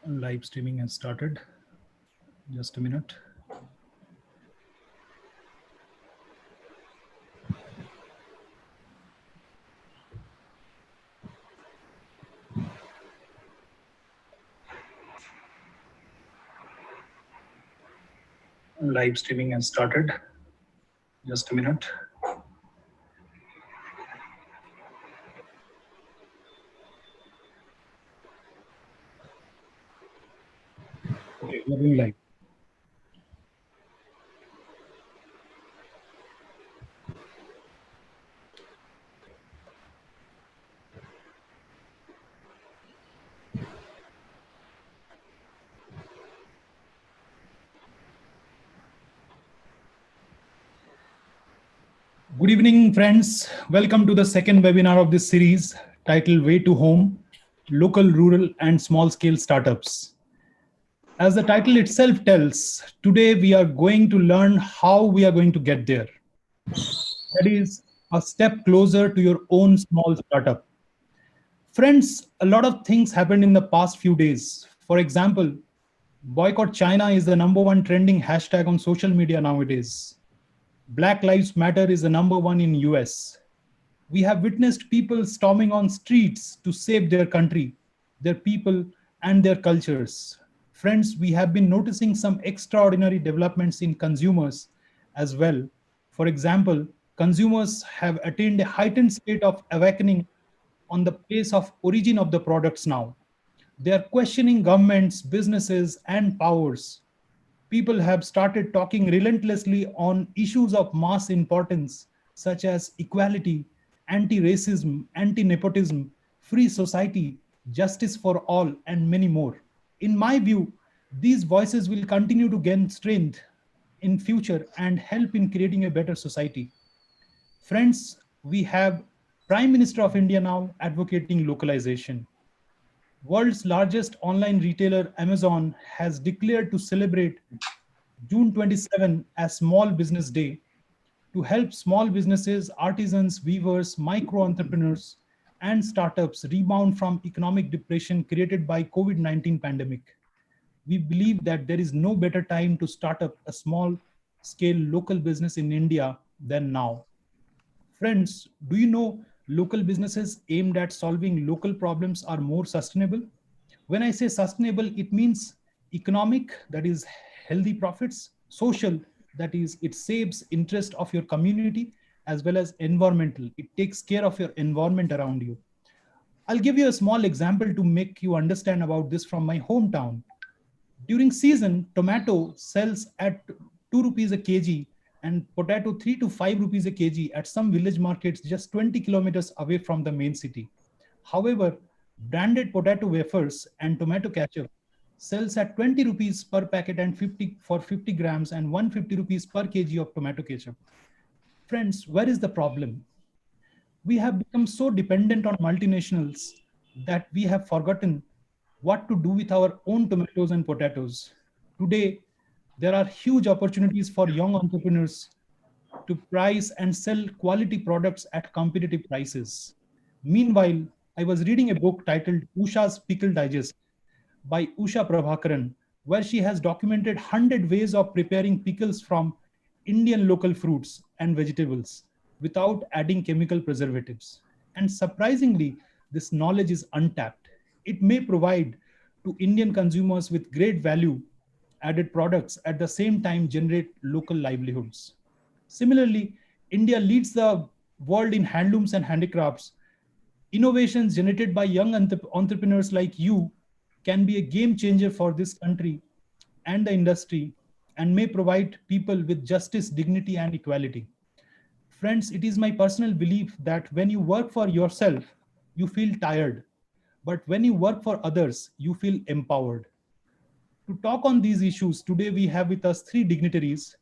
Live streaming has started. Just a minute. Live streaming has started. Just a minute. Okay, we are going live. Good evening, friends. Welcome to the second webinar of this series titled Way to Home, Local, Rural and Small Scale Startups. As the title itself tells, today we are going to learn how we are going to get there. That is a step closer to your own small startup. Friends, a lot of things happened in the past few days. For example, boycott China is the number one trending hashtag on social media nowadays. Black Lives Matter is the number one in US. We have witnessed people storming on streets to save their country, their people, and their cultures. Friends, we have been noticing some extraordinary developments in consumers as well. For example, consumers have attained a heightened state of awakening on the place of origin of the products now. They are questioning governments, businesses, and powers. People have started talking relentlessly on issues of mass importance, such as equality, anti racism, anti nepotism, free society, justice for all, and many more. In my view, these voices will continue to gain strength in future and help in creating a better society. Friends, we have Prime Minister of India now advocating localization. World's largest online retailer Amazon has declared to celebrate June 27 as Small Business Day to help small businesses, artisans, weavers, micro entrepreneurs, and startups rebound from economic depression created by COVID-19 pandemic. We believe that there is no better time to start up a small scale local business in India than now. Friends, do you know local businesses aimed at solving local problems are more sustainable? When I say sustainable, it means economic, that is healthy profits, social, that is it saves interest of your community, as well as environmental. It takes care of your environment around you. I'll give you a small example to make you understand about this from my hometown. During season, tomato sells at 2 rupees a kg and potato 3 to 5 rupees a kg at some village markets just 20 kilometers away from the main city. However, branded potato wafers and tomato ketchup sells at 20 rupees per packet and 50 for 50 grams and 150 rupees per kg of tomato ketchup. Friends, where is the problem? We have become so dependent on multinationals that we have forgotten what to do with our own tomatoes and potatoes. Today, there are huge opportunities for young entrepreneurs to price and sell quality products at competitive prices. Meanwhile, I was reading a book titled Usha's Pickle Digest by Usha Prabhakaran, where she has documented 100 ways of preparing pickles from Indian local fruits and vegetables without adding chemical preservatives. And surprisingly, this knowledge is untapped. It may provide to Indian consumers with great value added products at the same time generate local livelihoods. Similarly, India leads the world in handlooms and handicrafts. Innovations generated by young entrepreneurs like you can be a game changer for this country and the industry and may provide people with justice, dignity, and equality. Friends, it is my personal belief that when you work for yourself, you feel tired. But when you work for others, you feel empowered. To talk on these issues, today we have with us three dignitaries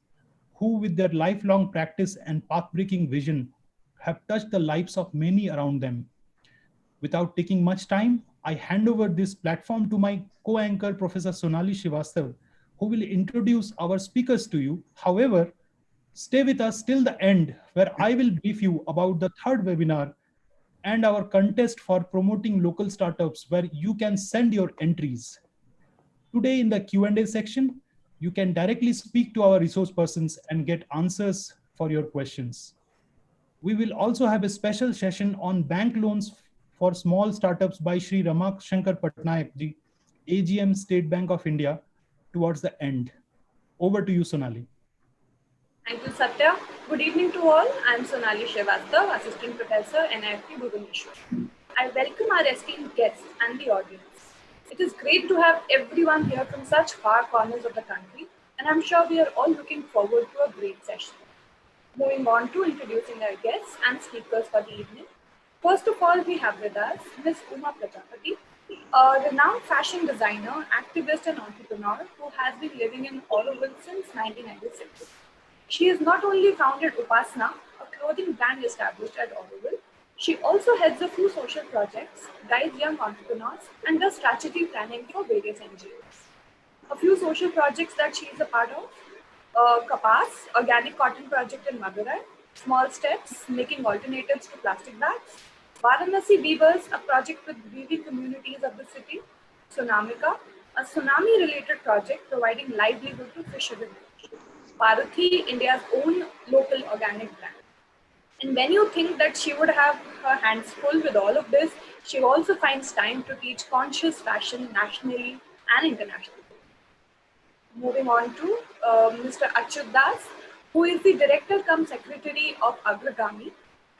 who, with their lifelong practice and path-breaking vision, have touched the lives of many around them. Without taking much time, I hand over this platform to my co-anchor, Professor Sonali Srivastav, who will introduce our speakers to you. However, stay with us till the end, where I will brief you about the third webinar and our contest for promoting local startups, where you can send your entries. Today in the Q&A section, you can directly speak to our resource persons and get answers for your questions. We will also have a special session on bank loans for small startups by Shri Ramak Shankar Patnaik ji, AGM State Bank of India, towards the end. Over to you, Sonali. Thank you, Satya. Good evening to all. I am Sonali Srivastav, Assistant Professor, NIFT Bhubaneswar. I welcome our esteemed guests and the audience. It is great to have everyone here from such far corners of the country, and I'm sure we are all looking forward to a great session. Moving on to introducing our guests and speakers for the evening. First of all, we have with us Ms. Uma Prajapati, a renowned fashion designer, activist, and entrepreneur who has been living in Auroville since 1996. She has not only founded Upasana, a clothing brand established at Auroville, she also heads a few social projects, guides young entrepreneurs, and does strategy planning for various NGOs. A few social projects that she is a part of: Kapas, organic cotton project in Madurai; Small Steps, making alternatives to plastic bags; Varanasi Weavers, a project with weaving communities of the city; Tsunamika, a tsunami-related project providing livelihood to fishermen; Parathi, India's own local organic brand. And when you think that she would have her hands full with all of this, she also finds time to teach conscious fashion nationally and internationally. Moving on to Mr. Achyut Das, who is the Director cum Secretary of Agragami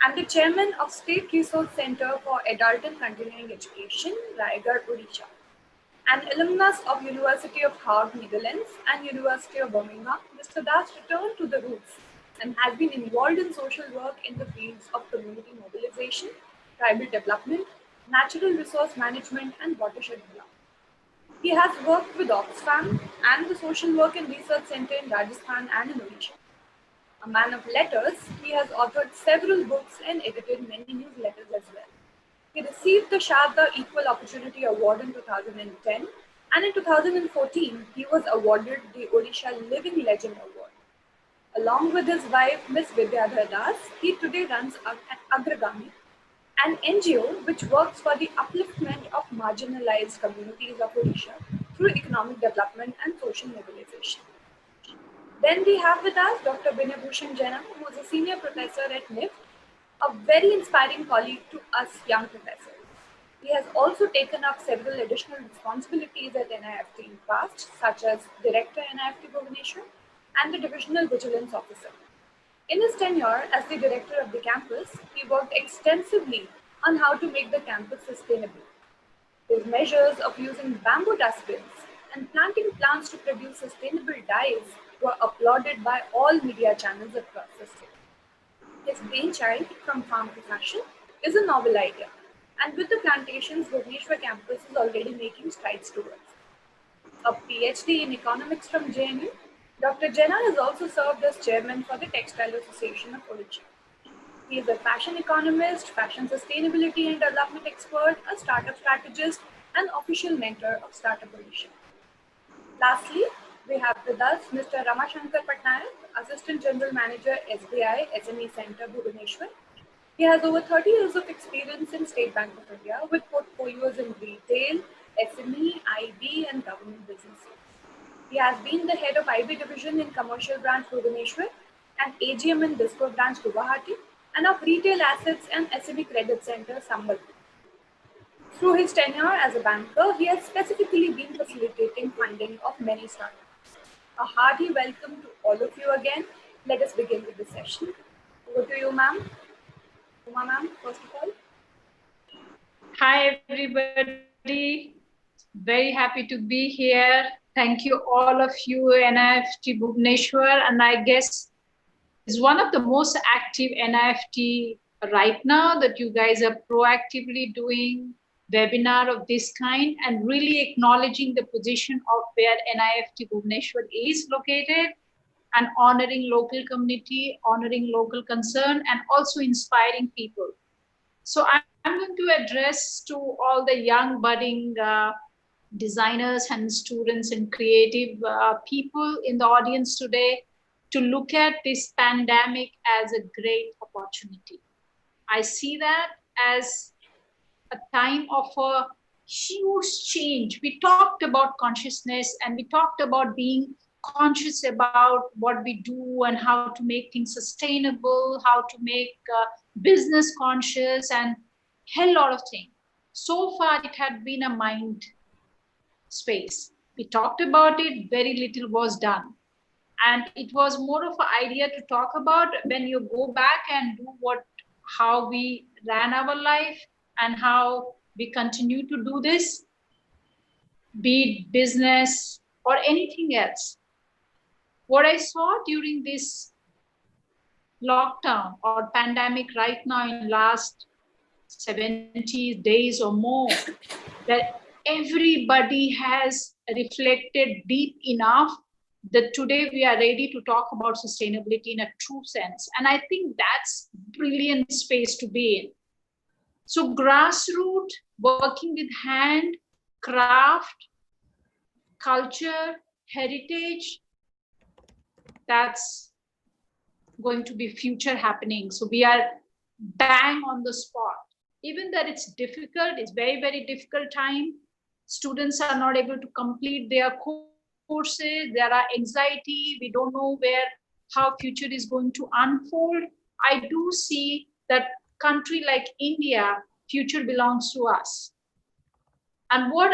and the Chairman of State Resource Center for Adult and Continuing Education, Raigad, Odisha. An alumnus of University of Hague, Netherlands and University of Birmingham, Mr. Das returned to the roots and has been involved in social work in the fields of community mobilization, tribal development, natural resource management, and watershed development. He has worked with Oxfam and the Social Work and Research Center in Rajasthan and in Odisha. A man of letters, he has authored several books and edited many newsletters as well. He received the Sharda Equal Opportunity Award in 2010, and in 2014, he was awarded the Odisha Living Legend Award. Along with his wife, Ms. Vidyadhar Das, he today runs Agragami, an NGO which works for the upliftment of marginalized communities of Odisha through economic development and social mobilization. Then we have with us Dr. Binay Bhushan Jaina, who is a senior professor at NIFT, a very inspiring colleague to us young professors. He has also taken up several additional responsibilities at NIFT in the past, such as Director NIFT Bhubaneswar and the Divisional Vigilance Officer. In his tenure as the director of the campus, he worked extensively on how to make the campus sustainable. His measures of using bamboo dustbins and planting plants to produce sustainable dyes were applauded by all media channels across the state. His brainchild, From Farm to Fashion, is a novel idea, and with the plantations, Bhubaneswar campus is already making strides towards. A PhD in economics from JNU, Dr. Jaina has also served as chairman for the Textile Association of Odisha. He is a fashion economist, fashion sustainability and development expert, a startup strategist, and official mentor of Startup Odisha. Lastly, we have with us Mr. Ramashankar Patnaik, Assistant General Manager, SBI SME Center, Bhubaneswar. He has over 30 years of experience in State Bank of India with portfolios in retail, SME, IB, and government businesses. He has been the head of IB division in Commercial Branch Bhubaneswar and AGM in Disco Branch Guwahati, and of Retail Assets and SME Credit Center, Sambalpur. Through his tenure as a banker, he has specifically been facilitating funding of many startups. A hearty welcome to all of you again. Let us begin with the session. Over to you, ma'am. Uma, ma'am, first of all. Hi, everybody. Very happy to be here. Thank you, all of you, NIFT Bhubaneswar. And I guess is one of the most active NIFT right now that you guys are proactively doing webinar of this kind and really acknowledging the position of where NIFT Bhubaneswar is located and honoring local community, honoring local concern, and also inspiring people. So I'm going to address to all the young budding designers and students and creative people in the audience today to look at this pandemic as a great opportunity. I see that as a time of a huge change. We talked about consciousness and we talked about being conscious about what we do and how to make things sustainable, how to make business conscious and hell lot of things. So far, it had been a mind space. We talked about it, very little was done. And it was more of an idea to talk about when you go back and do how we ran our life and how we continue to do this, be it business or anything else. What I saw during this lockdown or pandemic right now in last 70 days or more, that everybody has reflected deep enough that today we are ready to talk about sustainability in a true sense. And I think that's brilliant space to be in. So grassroots, working with hand, craft, culture, heritage, that's going to be future happening. So we are bang on the spot. Even that it's difficult, it's very, very difficult time. Students are not able to complete their courses, there are anxiety, we don't know how future is going to unfold. I do see that country like India, future belongs to us. And what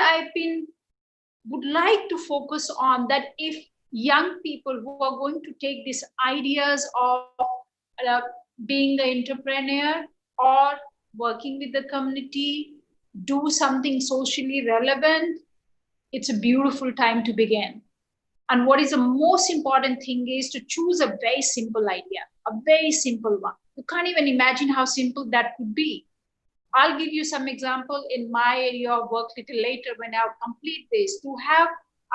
would like to focus on, that if young people who are going to take these ideas of being an entrepreneur or working with the community, do something socially relevant, it's a beautiful time to begin. And what is the most important thing is to choose a very simple idea, a very simple one. You can't even imagine how simple that could be. I'll give you some example in my area of work little later when I'll complete this, to have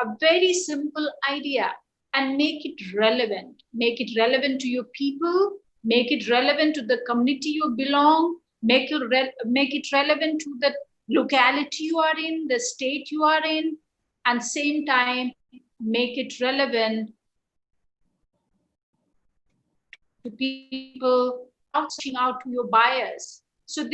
a very simple idea and make it relevant. Make it relevant to your people, make it relevant to the community you belong, make it relevant to the locality you are in, the state you are in, and same time, make it relevant to people reaching out to your buyers. So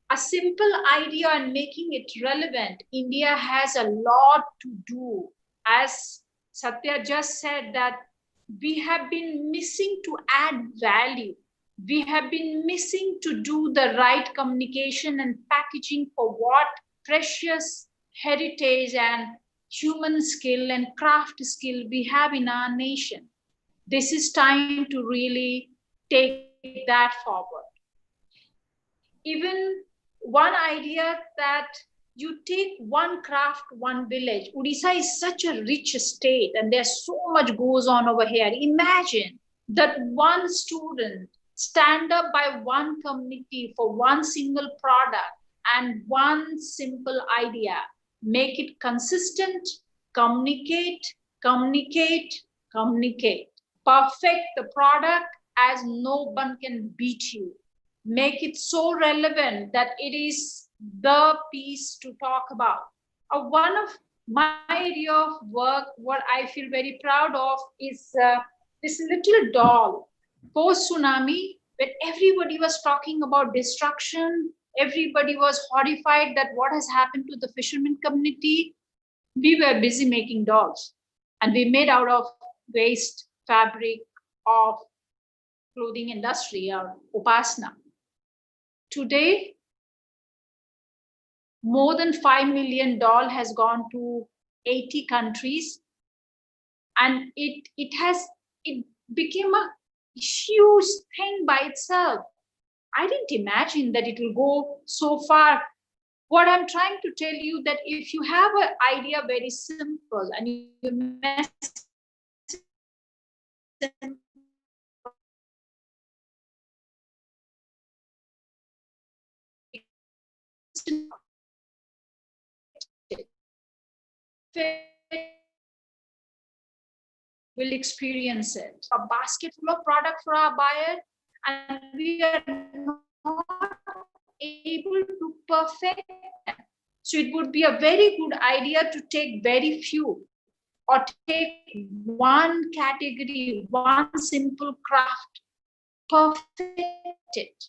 a simple idea and making it relevant, India has a lot to do. As Satya just said, that we have been missing to add value. We have been missing to do the right communication and packaging for what precious heritage and human skill and craft skill we have in our nation. This is time to really take that forward. Even one idea that you take one craft, one village. Odisha is such a rich state and there's so much goes on over here. Imagine that one student stand up by one community for one single product and one simple idea. Make it consistent, communicate, communicate, communicate. Perfect the product as no one can beat you. Make it so relevant that it is the piece to talk about. One of my area of work, what I feel very proud of is this little doll. Post-tsunami, when everybody was talking about destruction, everybody was horrified that what has happened to the fishermen community, we were busy making dolls. And we made out of waste fabric of clothing industry or Upasana. Today, more than 5 million doll has gone to 80 countries, and it became a huge thing by itself. I didn't imagine that it will go so far. What I'm trying to tell you, that if you have an idea very simple and you mess will experience it. A basket full of product for our buyer, and we are not able to perfect them. So it would be a very good idea to take very few, or take one category, one simple craft, perfect it.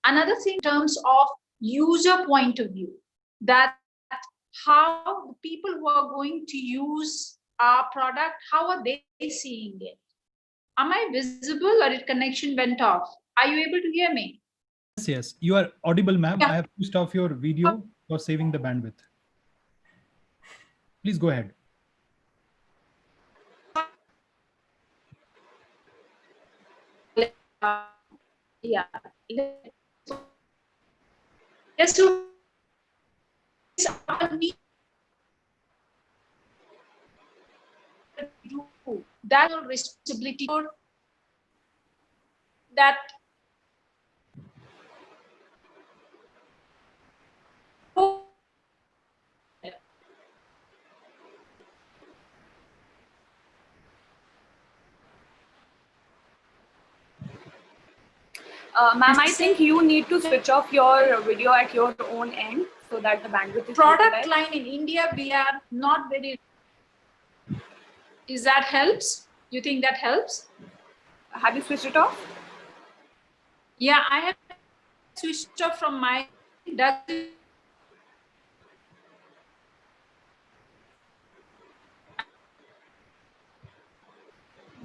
Another thing in terms of user point of view, that how the people who are going to use our product, how are they seeing it? Am I visible or did connection went off? Are you able to hear me? Yes, yes, you are audible, ma'am. I Yeah. have switched off your video for saving the bandwidth. Please go ahead. Yeah. Yes, so that responsibility for that Ma'am, I think you need to switch off your video at your own end so that the bandwidth is product utilized. line in India, we are not very. Is that helps? You think that helps? Have you switched it off? Yeah, I have switched off from my. Does it?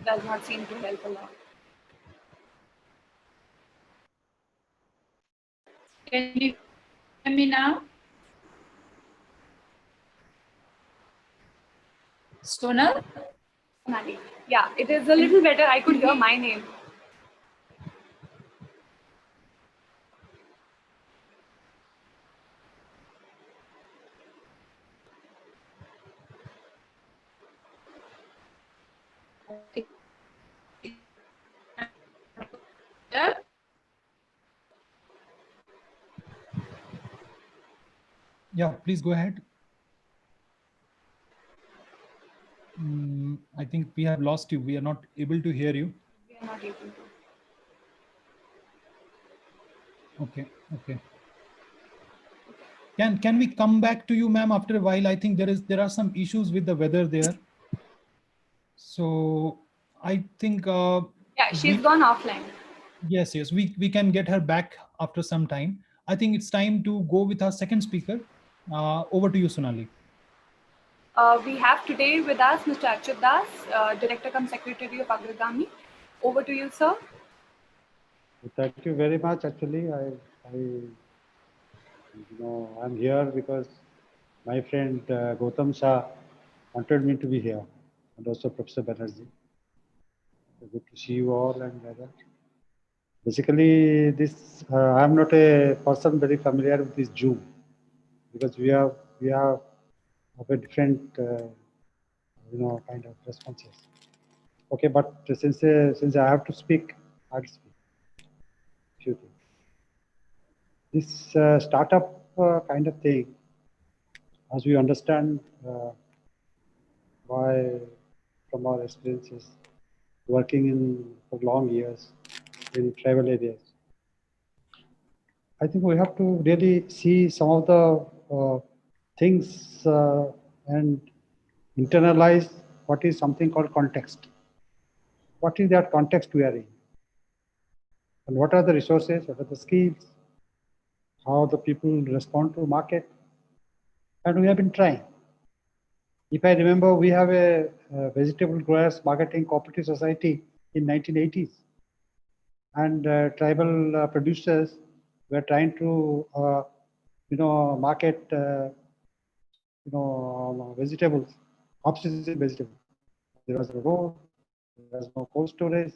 Does not seem to help a lot. Can you hear me now? Sonal? Sonali. Yeah, it is a little better. I could hear my name. Yeah, please go ahead. I think we have lost you. We are not able to hear you. We are not able to. Okay, okay. Can we come back to you, ma'am, after a while? I think there are some issues with the weather there. So I think Yeah, she's gone offline. yes, yes, we can get her back after some time. I think it's time to go with our second speaker. Over to you, Sonali. We have today with us Mr. Achyut Das, Director cum Secretary of Agragami. Over to you, sir. Thank you very much. Actually, I'm here because my friend Gautam Shah wanted me to be here, and also Professor Banerjee. Good to see you all and that. Basically, this I'm not a person very familiar with this Zoom because we have of a different kind of responses. Okay, but since I have to speak, I'll speak few things. This startup kind of thing, as we understand by from our experiences working in for long years in tribal areas, I think we have to really see some of the things and internalize what is something called context. What is that context we are in? And what are the resources, what are the skills, how the people respond to market? And we have been trying. If I remember, we have a vegetable growers marketing cooperative society in 1980s. And tribal producers were trying to, market, vegetables, off-season vegetables. There was no road, there was no cold storage,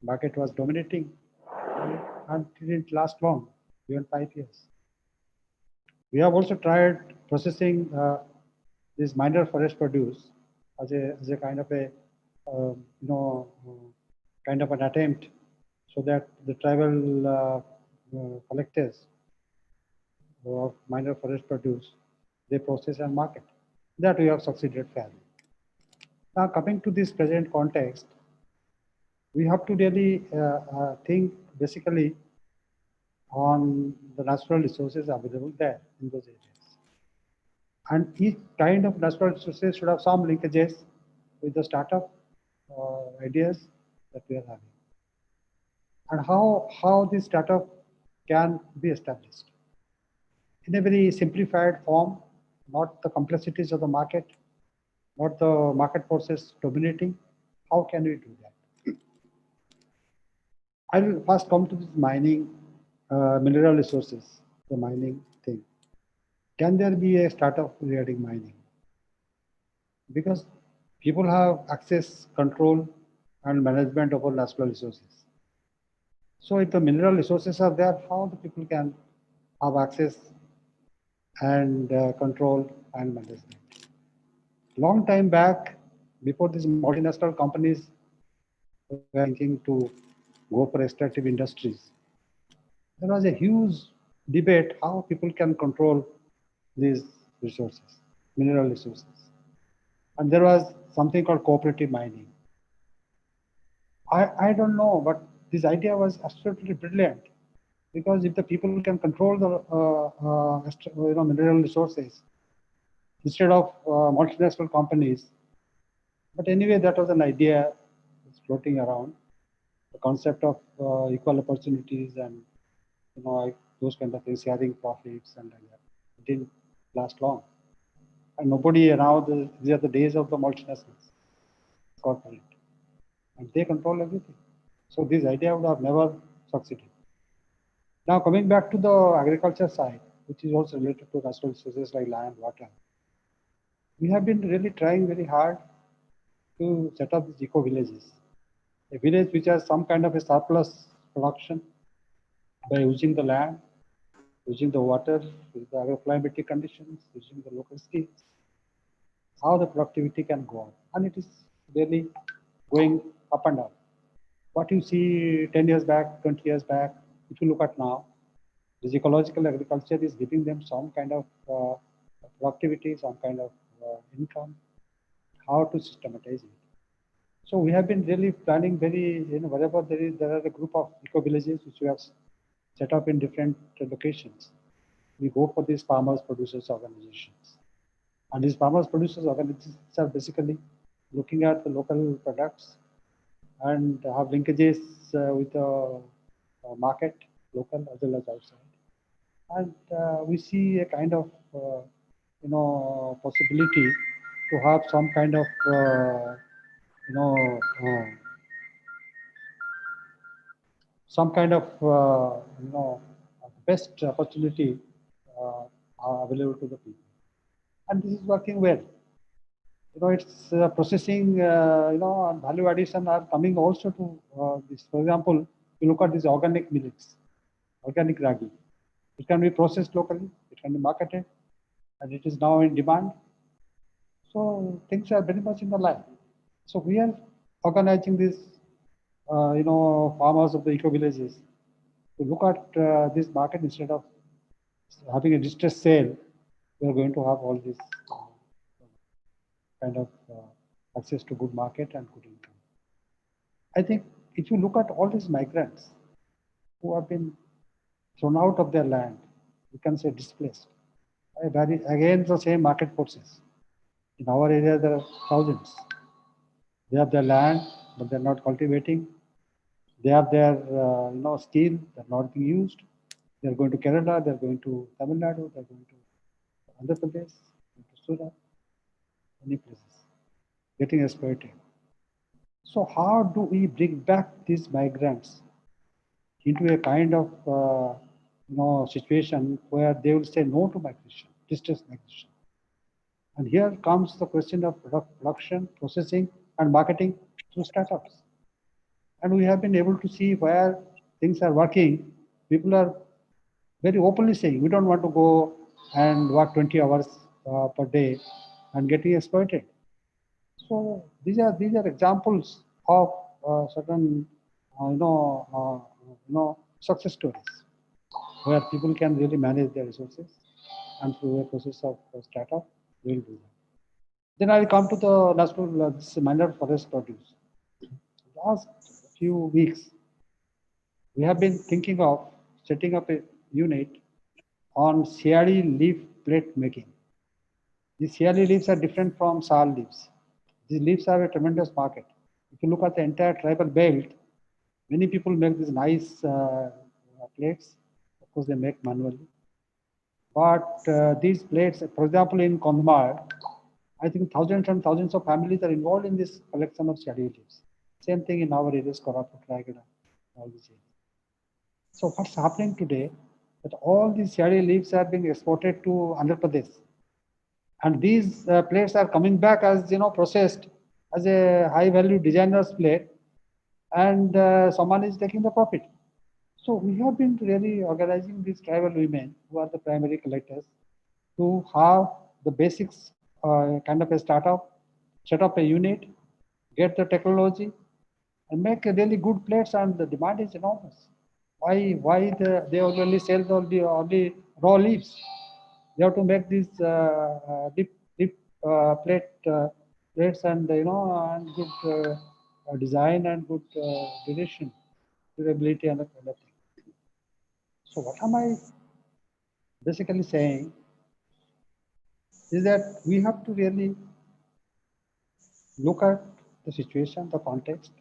market was dominating, and it didn't last long, even 5 years. We have also tried processing this minor forest produce as a kind of a, kind of an attempt so that the tribal collectors of minor forest produce, they process and market. That we have succeeded fairly. Now coming to this present context, we have to really think basically on the natural resources available there in those areas. And each kind of natural resources should have some linkages with the startup ideas that we are having. And how this startup can be established. In a very simplified form, not the complexities of the market, not the market forces dominating. How can we do that? I will first come to this mining, mineral resources, the mining thing. Can there be a startup regarding mining? Because people have access, control, and management over natural resources. So if the mineral resources are there, how the people can have access and control and management? Long time back, before these multinational companies were thinking to go for extractive industries, there was a huge debate how people can control these resources, mineral resources. And there was something called cooperative mining. I don't know, but this idea was absolutely brilliant, because if the people can control the mineral resources instead of multinational companies. But anyway, that was an idea that's floating around, the concept of equal opportunities and those kind of things, sharing profits and like that. It didn't last long. And nobody now, these are the days of the multinationals, corporate, and they control everything. So this idea would have never succeeded. Now coming back to the agriculture side, which is also related to natural resources like land, water, we have been really trying very hard to set up these eco villages. A village which has some kind of a surplus production by using the land, using the water, using the agroclimatic conditions, using the local skills, how the productivity can go on. And it is really going up and up. What you see 10 years back, 20 years back, if you look at now, this ecological agriculture is giving them some kind of productivity, some kind of income, how to systematize it. So we have been really planning very, wherever there are a group of eco villages which we have set up in different locations. We go for these farmers producers organizations. And these farmers producers organizations are basically looking at the local products and have linkages with the market, local as well as outside. And we see a kind of, possibility to have some kind of, some kind of, best opportunity available to the people. And this is working well. It's processing, and value addition are coming also to this. For example, you look at these organic millets, organic ragi. It can be processed locally, it can be marketed, and it is now in demand. So things are very much in the line. So we are organizing these, farmers of the eco villages to look at this market instead of having a distress sale. We are going to have all this kind of access to good market and good income. I think if you look at all these migrants who have been thrown out of their land, you can say displaced. Again, the same market forces. In our area, there are thousands. They have their land, but they're not cultivating. They have their skill, they're not being used. They're going to Kerala, they're going to Tamil Nadu, they're going to Andhra Pradesh, going to Surat, many places, getting exploited. So how do we bring back these migrants into a kind of situation where they will say no to migration, distress migration? And here comes the question of production, processing, and marketing through startups. And we have been able to see where things are working. People are very openly saying, we don't want to go and work 20 hours per day and getting exploited. So these are examples of certain success stories where people can really manage their resources, and through a process of startup, we will do that. Then I will come to the national minor forest produce. Last few weeks, we have been thinking of setting up a unit on shea leaf plate making. These shea leaves are different from sal leaves. These leaves are a tremendous market. If you look at the entire tribal belt, many people make these nice plates. Of course, they make manually. But these plates, for example, in Kondhamar, I think thousands and thousands of families are involved in this collection of cherry leaves. Same thing in our areas, Koraput, Raigada, all these areas. So what's happening today, that all these cherry leaves are being exported to Andhra Pradesh. And these plates are coming back as, processed as a high value designer's plate, and someone is taking the profit. So we have been really organizing these tribal women who are the primary collectors to have the basics, kind of a startup, set up a unit, get the technology, and make a really good plates, and the demand is enormous. They only sell only raw leaves? They have to make these deep plates, and and good design and good duration, durability, and that kind of thing. So what am I basically saying is that we have to really look at the situation, the context,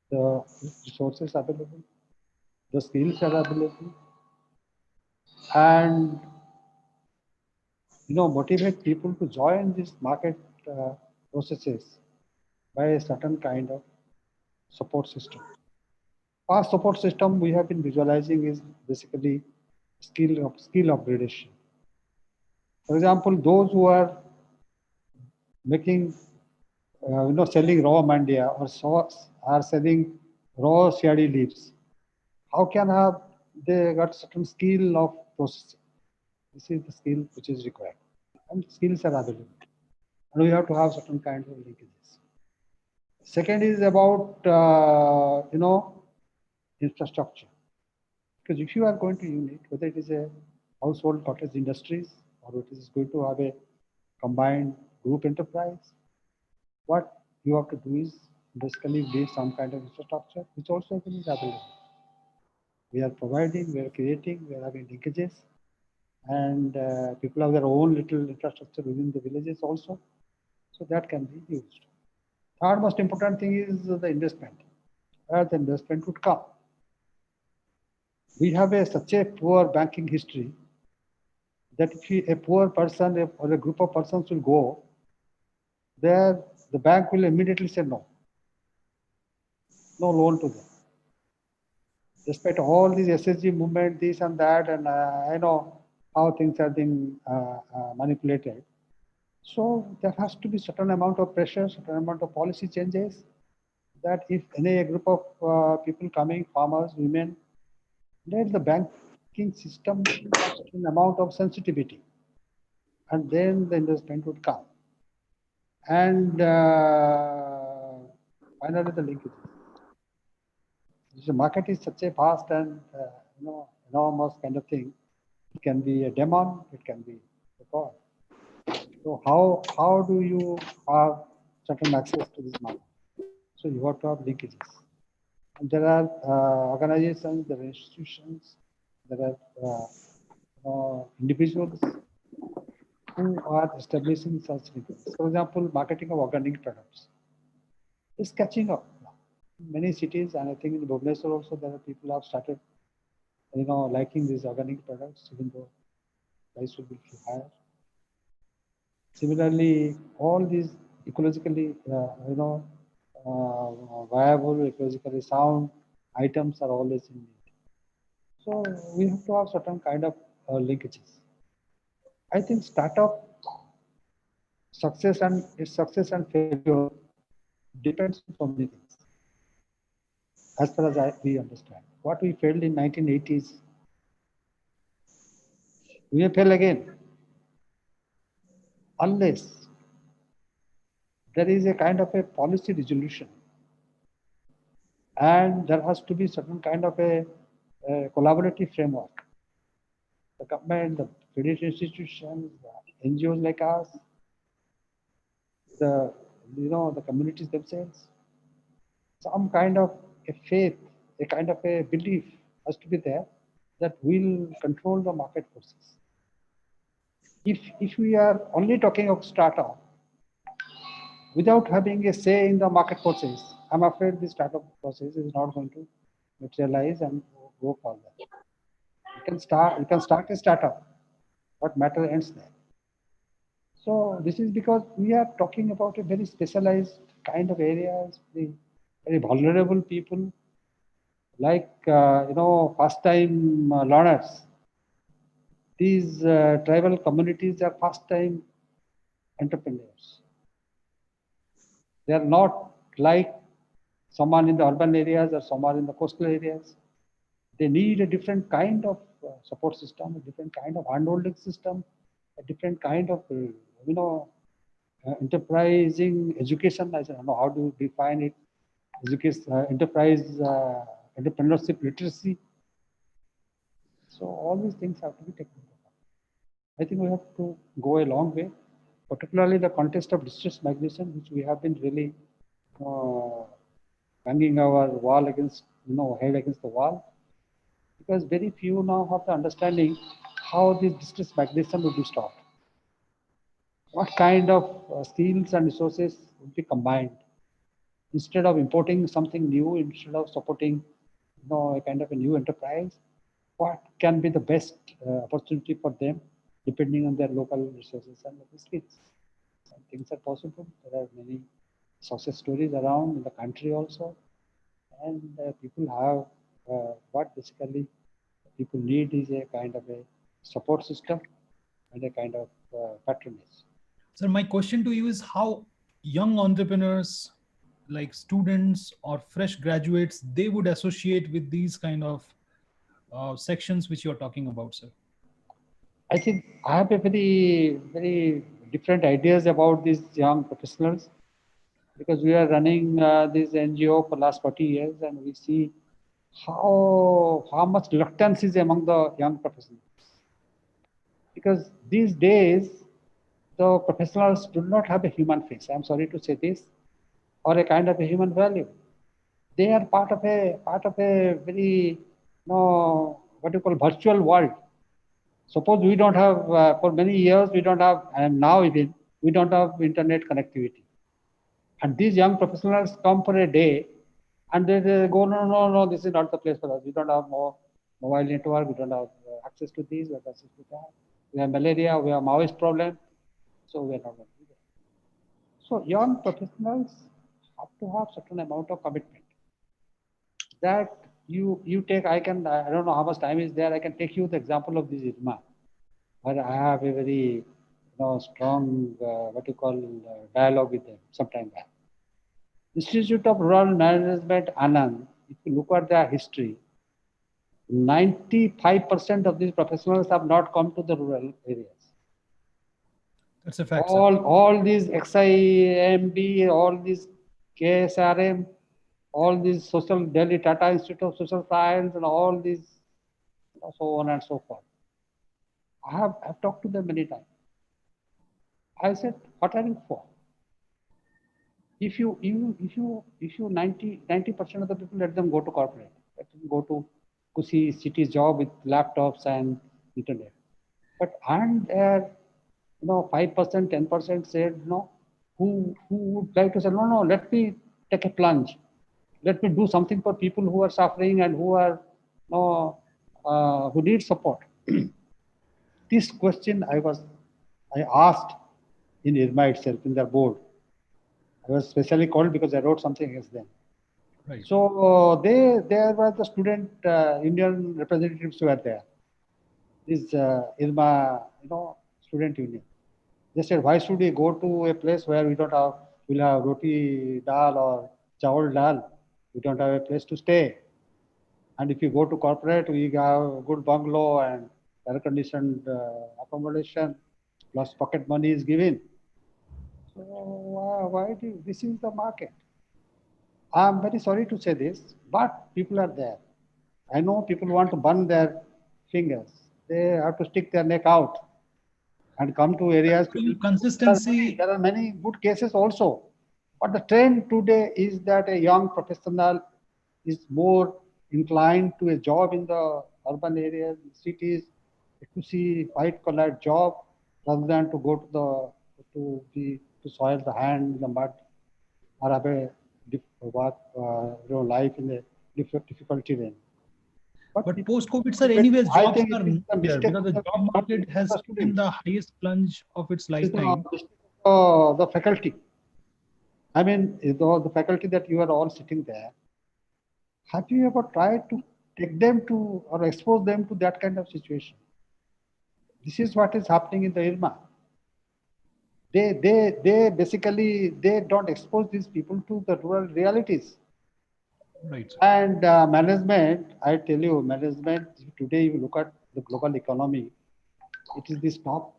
the resources available, the skills are available, and motivate people to join this market processes by a certain kind of support system. Our support system we have been visualizing is basically skill upgradation. For example, those who are making, selling raw mandia or are selling raw CRD leaves, how can have they got certain skill of processing? This is the skill which is required, and skills are available, and we have to have certain kinds of linkages. Second is about infrastructure, because if you are going to unit, whether it is a household cottage industries or it is going to have a combined group enterprise, what you have to do is basically build some kind of infrastructure which also is available. We are providing, we are creating, we are having linkages, and people have their own little infrastructure within the villages also, so that can be used. Third most important thing is the investment, where the investment would come. We have such a poor banking history that if a poor person or a group of persons will go there, the bank will immediately say no loan to them. Despite all these SSG movement, this and that, and I know how things are being manipulated. So there has to be certain amount of pressure, certain amount of policy changes, that if any group of people coming, farmers, women, let the banking system have certain amount of sensitivity, and then the investment would come. And finally, the linkages. The market is such a vast and enormous kind of thing. It can be a demon, it can be a god. So how do you have certain access to this market? So you have to have linkages. And there are organizations, there are institutions, there are individuals who are establishing such linkages. For example, marketing of organic products is catching up now. Many cities, and I think in Bhubaneswar also, there are people who have started, liking these organic products, even though price will be higher. Similarly, all these ecologically, viable, ecologically sound items are always in need. So we have to have certain kind of linkages. I think startup success and failure depends on so many things. As far as we understand, what we failed in 1980s, we may fail again, unless there is a kind of a policy resolution, and there has to be certain kind of a collaborative framework. The government, the credit institutions, the NGOs like us, the communities themselves, some kind of a faith, a kind of a belief has to be there that will control the market forces. If we are only talking of startup without having a say in the market forces, I'm afraid the startup process is not going to materialize and go further. You can start a startup, what matter ends there. So this is because we are talking about a very specialized kind of areas, very vulnerable people, like first time learners. These tribal communities are first time entrepreneurs. They are not like someone in the urban areas or someone in the coastal areas. They need a different kind of support system, a different kind of handholding system, a different kind of enterprising education. I don't know how to define it. Education, enterprise, entrepreneurship literacy. So all these things have to be taken into account. I think we have to go a long way, particularly the context of distress migration, which we have been really banging our wall against, head against the wall, because very few now have the understanding how this distress migration will be stopped. What kind of skills and resources will be combined instead of importing something new, instead of supporting, a kind of a new enterprise. What can be the best opportunity for them, depending on their local resources and local skills? And things are possible. There are many success stories around in the country also, and people have what basically people need is a kind of a support system and a kind of patronage. Sir, my question to you is how young entrepreneurs like students or fresh graduates, they would associate with these kind of sections which you're talking about, sir? I think I have a very, very different ideas about these young professionals, because we are running this NGO for last 40 years, and we see how much reluctance is among the young professionals. Because these days, the professionals do not have a human face. I'm sorry to say this, or a kind of a human value. They are part of a very, what you call virtual world. Suppose we don't have, for many years, we don't have, and now even, we don't have internet connectivity. And these young professionals come for a day and they go, no, this is not the place for us. We don't have more mobile network, we don't have access to this, we have access to that. We have malaria, we have Maoist problem, so we are not going to be there. So young professionals have to have certain amount of commitment. That you take, I don't know how much time is there, I can take you the example of this IRMA, where I have a very strong, dialogue with them sometime back. Institute of Rural Management, Anand, if you look at their history, 95% of these professionals have not come to the rural areas. That's a fact, sir. All these XIMB, all these KSRM, all these social Delhi Tata Institute of Social Science, and all these so on and so forth. I've talked to them many times. I said, what are you for? If you 90% of the people, let them go to corporate, let them go to Kusi city job with laptops and internet. But aren't there 5%, 10% said who would like to say no, let me take a plunge, let me do something for people who are suffering and who are who need support. This question I asked in IRMA itself, in their board. I was specially called because I wrote something against them. Right. So there were the student union representatives who were there. This IRMA, student union. They said, why should we go to a place where we'll have roti dal or chawal dal? We don't have a place to stay. And if you go to corporate, we have a good bungalow and air-conditioned accommodation, plus pocket money is given. So why this is the market? I'm very sorry to say this, but people are there. I know people want to burn their fingers. They have to stick their neck out and come to areas. Consistency. There are many good cases also. But the trend today is that a young professional is more inclined to a job in the urban areas, cities, to see white-collar job rather than to go to soil the hand in the mud or have a life in a difficult terrain. But people- post-COVID, sir, anyways, I jobs think are it is not the there mistake because of the the job market has taken students. the highest plunge of its It is lifetime. the mistake of the faculty. I mean, the faculty that you are all sitting there, have you ever tried to take them to or expose them to that kind of situation? This is what is happening in the IRMA. They basically, they don't expose these people to the rural realities. Right. Sir. And management, I tell you, management, today you look at the global economy, it is these top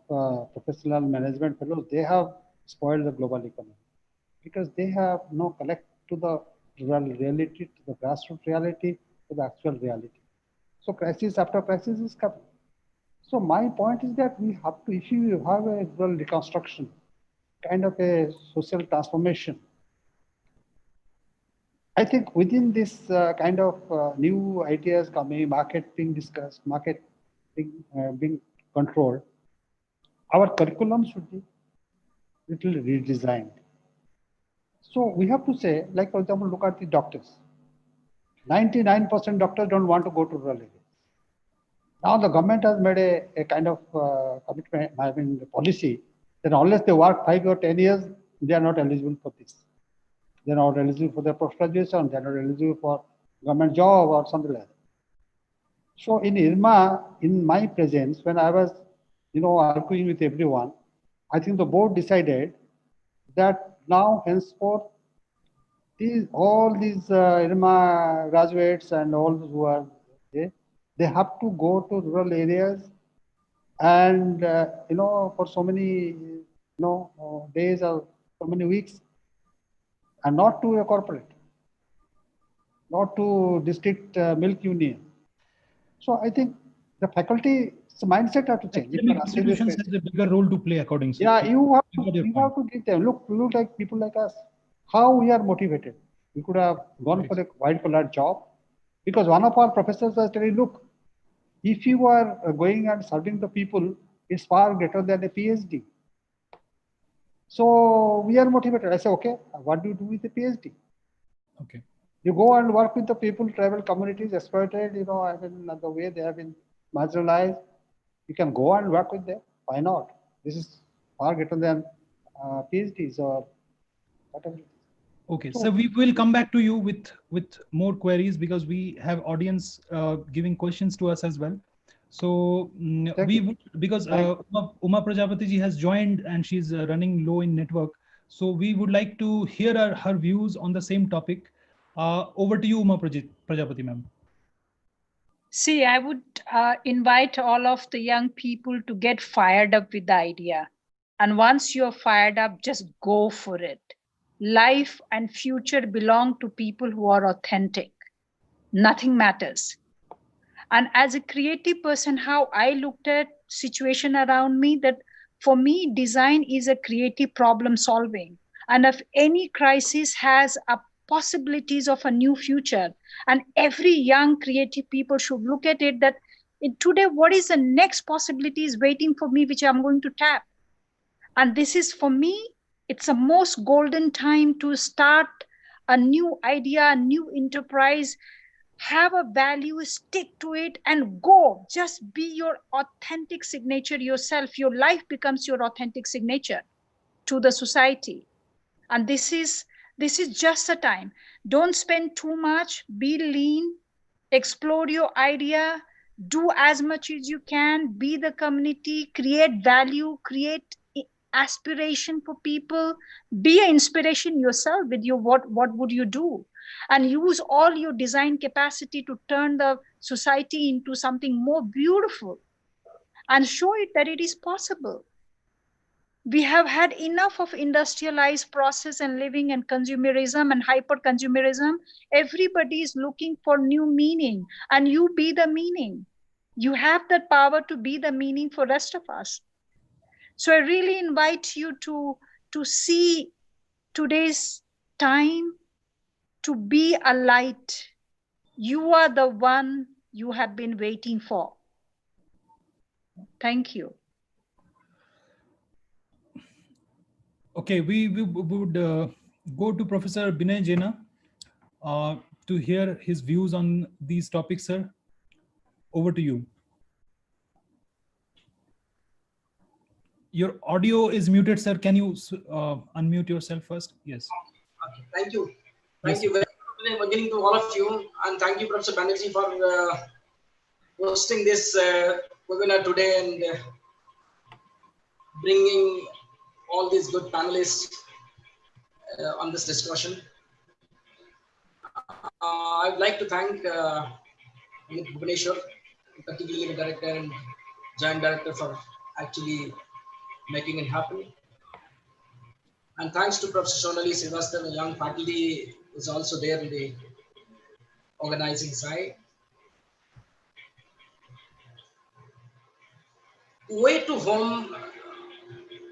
professional management fellows, they have spoiled the global economy because they have no connect to the rural reality, to the grassroots reality, to the actual reality. So crisis after crisis is coming. So my point is that we have to, if you have a rural reconstruction, kind of a social transformation, I think within this kind of new ideas coming, market being discussed, market being controlled, our curriculum should be little redesigned. So we have to say, like for example, look at the doctors. 99% doctors don't want to go to rural areas. Now the government has made a kind of commitment, I mean, policy that unless they work 5 or 10 years, they are not eligible for this. They are not eligible for their post graduation. They are not eligible for government job or something like that. So in IRMA, in my presence, when I was, arguing with everyone, I think the board decided that now henceforth, all these IRMA graduates and all those who are there, they have to go to rural areas and, for so many, days or so many weeks, and not to a corporate, not to district milk union. So I think the faculty mindset have to change. Academic institutions has a bigger role to play according to. Yeah, you have I got your to point. give them, look like people like us, how we are motivated. We could have gone Right. for a white collar job, because one of our professors was telling, look, if you are going and serving the people, it's far greater than a PhD. So we are motivated. I say, okay, what do you do with a PhD? Okay. You go and work with the people, tribal communities, exploited, I mean, the way they have been marginalized. You can go and work with them. Why not? This is far greater than PhDs or whatever. Okay, So, so we will come back to you with more queries because we have audience giving questions to us as well. So Thank we you. would, because Thank Uma Prajapati ji has joined and she's running low in network. So we would like to hear her views on the same topic. Over to you, Uma Prajapati ma'am. See, I would invite all of the young people to get fired up with the idea. And once you're fired up, just go for it. Life and future belong to people who are authentic. Nothing matters. And as a creative person, how I looked at situation around me, that for me, design is a creative problem solving. And if any crisis has a possibilities of a new future, and every young creative people should look at it that today, what is the next possibilities waiting for me, which I'm going to tap? And this is for me, it's a most golden time to start a new idea, a new enterprise, have a value, stick to it, and go. Just be your authentic signature yourself. Your life becomes your authentic signature to the society. And this is just a time. Don't spend too much, be lean, explore your idea, do as much as you can, be the community, create value, create aspiration for people, be an inspiration yourself with your what would you do, and use all your design capacity to turn the society into something more beautiful and show it that it is possible. We have had enough of industrialized process and living and consumerism and hyper consumerism. Everybody is looking for new meaning, and you be the meaning. You have that power to be the meaning for rest of us. So I really invite you to see today's time, to be a light. You are the one you have been waiting for. Thank you. Okay, we would go to Professor Binay Jaina to hear his views on these topics, sir. Over to you. Your audio is muted, sir. Can you unmute yourself first? Yes. Okay, thank you. Yes. Thank you very much beginning to all of you, and thank you, Professor Banerjee, for hosting this webinar today and bringing all these good panelists on this discussion. I'd like to thank Bhubaneswar, particularly the director and joint director, for actually making it happen. And thanks to Professor Sonali Srivastava, a young faculty, is also there in the organizing side. Way to home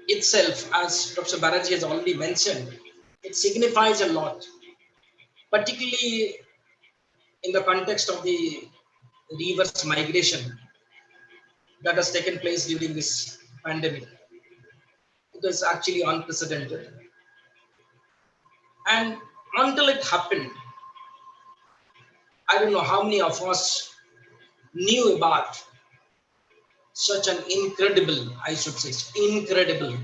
itself, as Professor Banerjee has already mentioned, it signifies a lot, particularly in the context of the reverse migration that has taken place during this pandemic. It was actually unprecedented. And until it happened, I don't know how many of us knew about such an incredible, I should say, incredible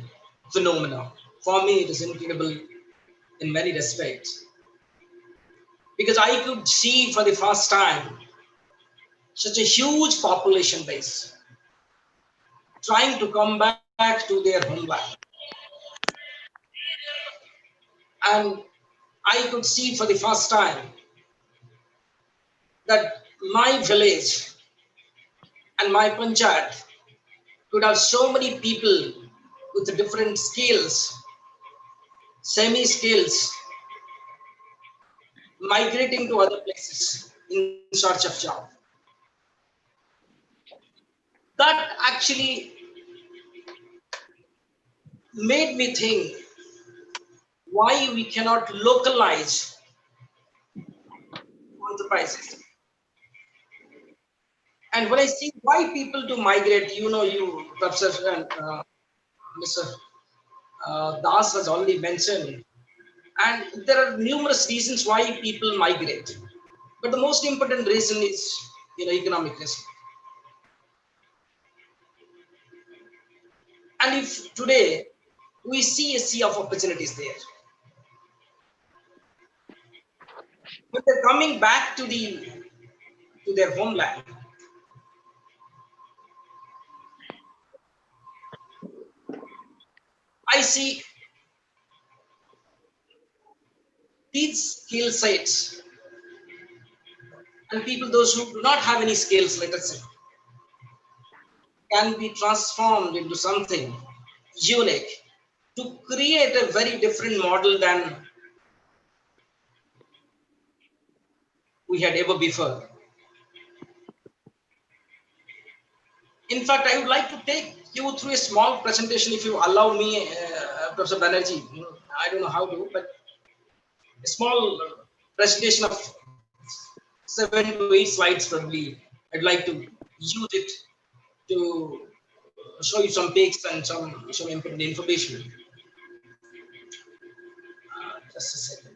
phenomena. For me, it is incredible in many respects, because I could see for the first time such a huge population base trying to come back to their homeland. And I could see for the first time that my village and my panchayat could have so many people with different skills, semi-skills, migrating to other places in search of job. That actually made me think why we cannot localize enterprises. And when I see why people do migrate, you, Professor and Mr. Das has already mentioned, and there are numerous reasons why people migrate. But the most important reason is, economic risk. And if today we see a sea of opportunities there, but they're coming back to their homeland, I see these skill sets and people, those who do not have any skills, let us say, can be transformed into something unique to create a very different model than we had ever before. In fact, I would like to take you through a small presentation, if you allow me, Professor Banerjee. I don't know how to, but a small presentation of 7 to 8 slides probably. I'd like to use it to show you some pics and some important information. Just a second.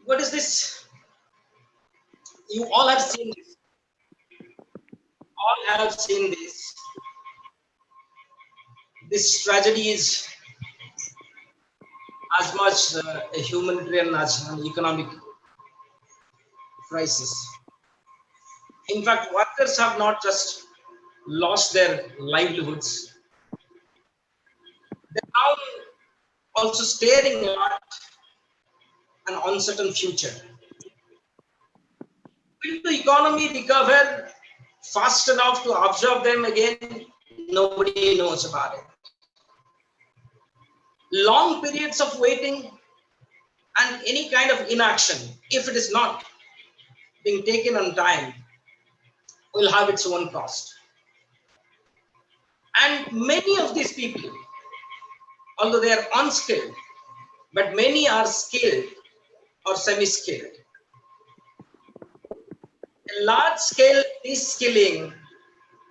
What is this? You all have seen this. All have seen this. This tragedy is as much a humanitarian as an economic crisis. In fact, workers have not just lost their livelihoods, they're now also staring at an uncertain future. Will the economy recover fast enough to absorb them again? Nobody knows about it. Long periods of waiting and any kind of inaction, if it is not being taken on time, will have its own cost. And many of these people, although they are unskilled, but many are skilled or semi-skilled. A large scale de-skilling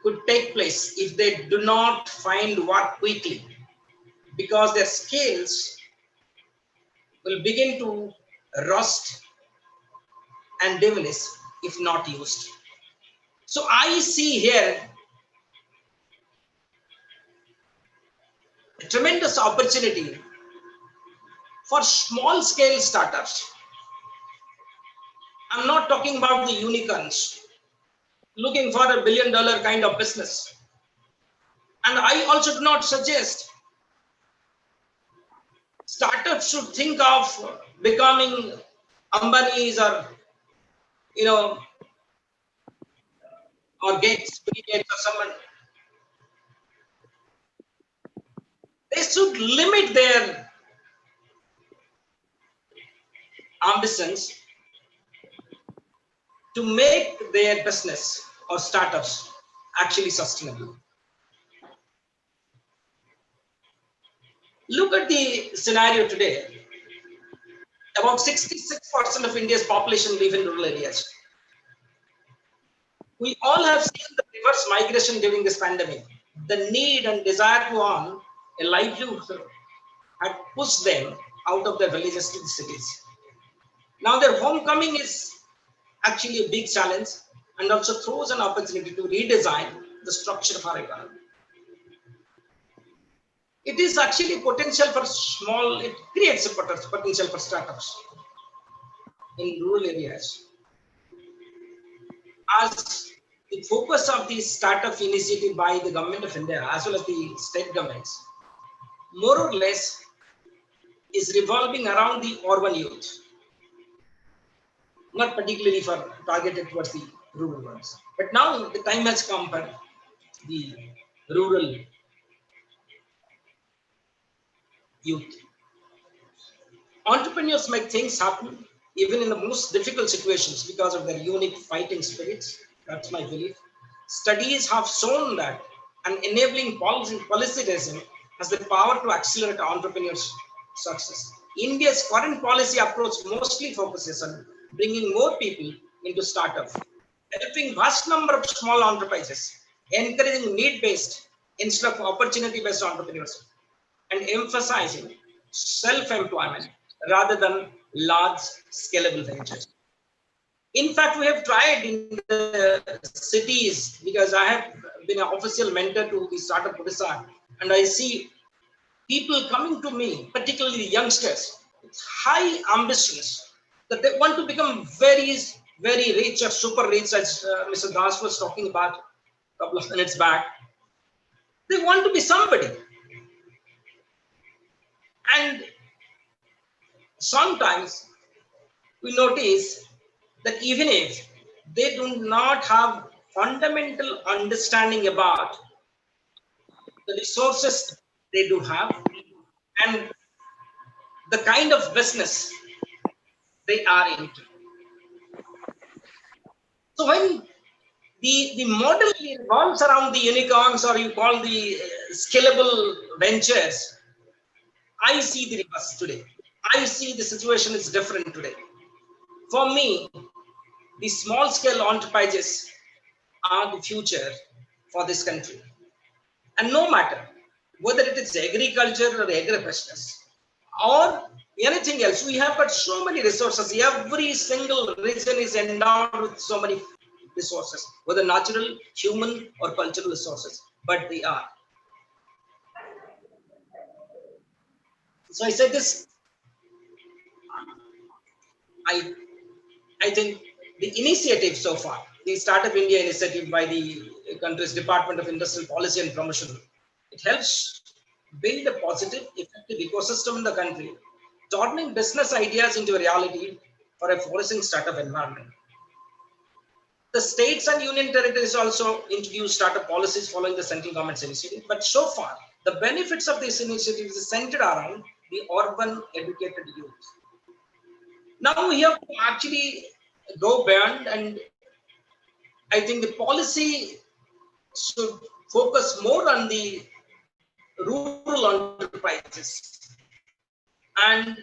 could take place if they do not find work quickly. because their scales will begin to rust and diminish if not used. So I see here a tremendous opportunity for small scale startups. I'm not talking about the unicorns looking for $1 billion kind of business. And I also do not suggest startups should think of becoming Ambani's or, you know, or Gates, Bill Gates or someone. They should limit their ambitions to make their business or startups actually sustainable. Look at the scenario today. About 66% of India's population live in rural areas. We all have seen the reverse migration during this pandemic. The need and desire to earn a livelihood had pushed them out of their villages to the cities. Now their homecoming is actually a big challenge and also throws an opportunity to redesign the structure of our economy. It is actually potential for small, it creates a potential for startups in rural areas. As the focus of the startup initiative by the government of India as well as the state governments, more or less is revolving around the urban youth, not particularly for targeted towards the rural ones. But now the time has come for the rural youth. Entrepreneurs make things happen even in the most difficult situations because of their unique fighting spirits. That's my belief. Studies have shown that an enabling policy regime has the power to accelerate entrepreneurs' success. India's current policy approach mostly focuses on bringing more people into startups, helping vast number of small enterprises, encouraging need-based instead of opportunity-based entrepreneurs, and emphasizing self-employment rather than large scalable ventures. In fact, we have tried in the cities because I have been an official mentor to the startup Bhubaneswar, and I see people coming to me, particularly the youngsters, with high ambitions that they want to become very, very rich or super rich, as Mr. Das was talking about a couple of minutes back. They want to be somebody. And sometimes we notice that even if they do not have fundamental understanding about the resources they do have and the kind of business they are into. So when the model revolves around the unicorns or you call the scalable ventures, I see the reverse today. I see the situation is different today. For me, the small scale enterprises are the future for this country. And no matter whether it is agriculture or agribusiness or anything else, we have got so many resources. Every single region is endowed with so many resources, whether natural, human, or cultural resources, but they are. So I said this, I think the initiative so far, the Startup India initiative by the country's Department of Industrial Policy and Promotion, it helps build a positive, effective ecosystem in the country, turning business ideas into a reality for a flourishing startup environment. The states and union territories also introduced startup policies following the central government's initiative, but so far, the benefits of this initiative is centered around the urban educated youth. Now we have to actually go beyond, and I think the policy should focus more on the rural enterprises and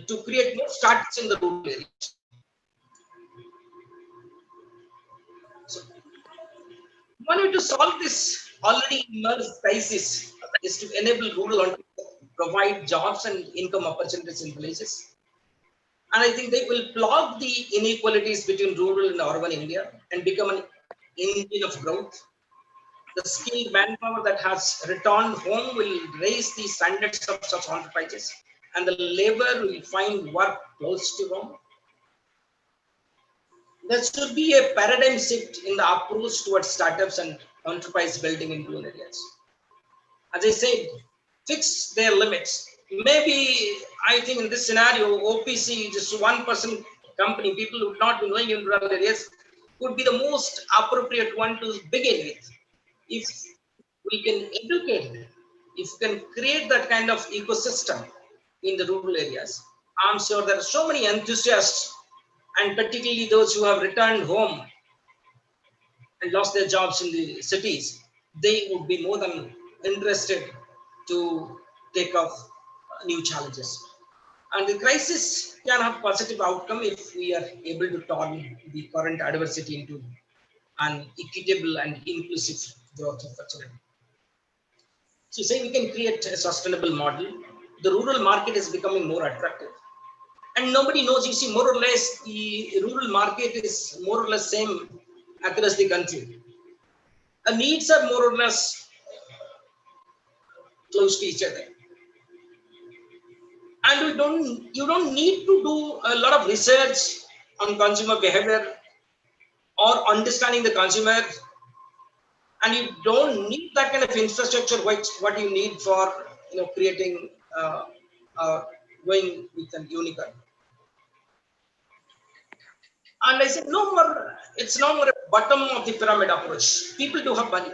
to create more startups in the rural areas. So, we wanted to solve this already emerged crisis is to enable rural entrepreneurs to provide jobs and income opportunities in villages. And I think they will plug the inequalities between rural and urban India and become an engine of growth. The skilled manpower that has returned home will raise the standards of such enterprises, and the labor will find work close to home. There should be a paradigm shift in the approach towards startups and enterprise building in rural areas. As I said, fix their limits. Maybe I think in this scenario, OPC, just 1% company, people who would not be going in rural areas, would be the most appropriate one to begin with. If we can educate them, if we can create that kind of ecosystem in the rural areas, I'm sure there are so many enthusiasts, and particularly those who have returned home and lost their jobs in the cities, they would be more than interested to take up new challenges. And the crisis can have positive outcome if we are able to turn the current adversity into an equitable and inclusive growth opportunity. So say we can create a sustainable model. The rural market is becoming more attractive. And nobody knows, you see, more or less, the rural market is more or less same across the country. The needs are more or less close to each other. And you don't need to do a lot of research on consumer behavior or understanding the consumer. And you don't need that kind of infrastructure, what you need for creating going with an unicorn. And I said, no more, it's no more a bottom of the pyramid approach. People do have money.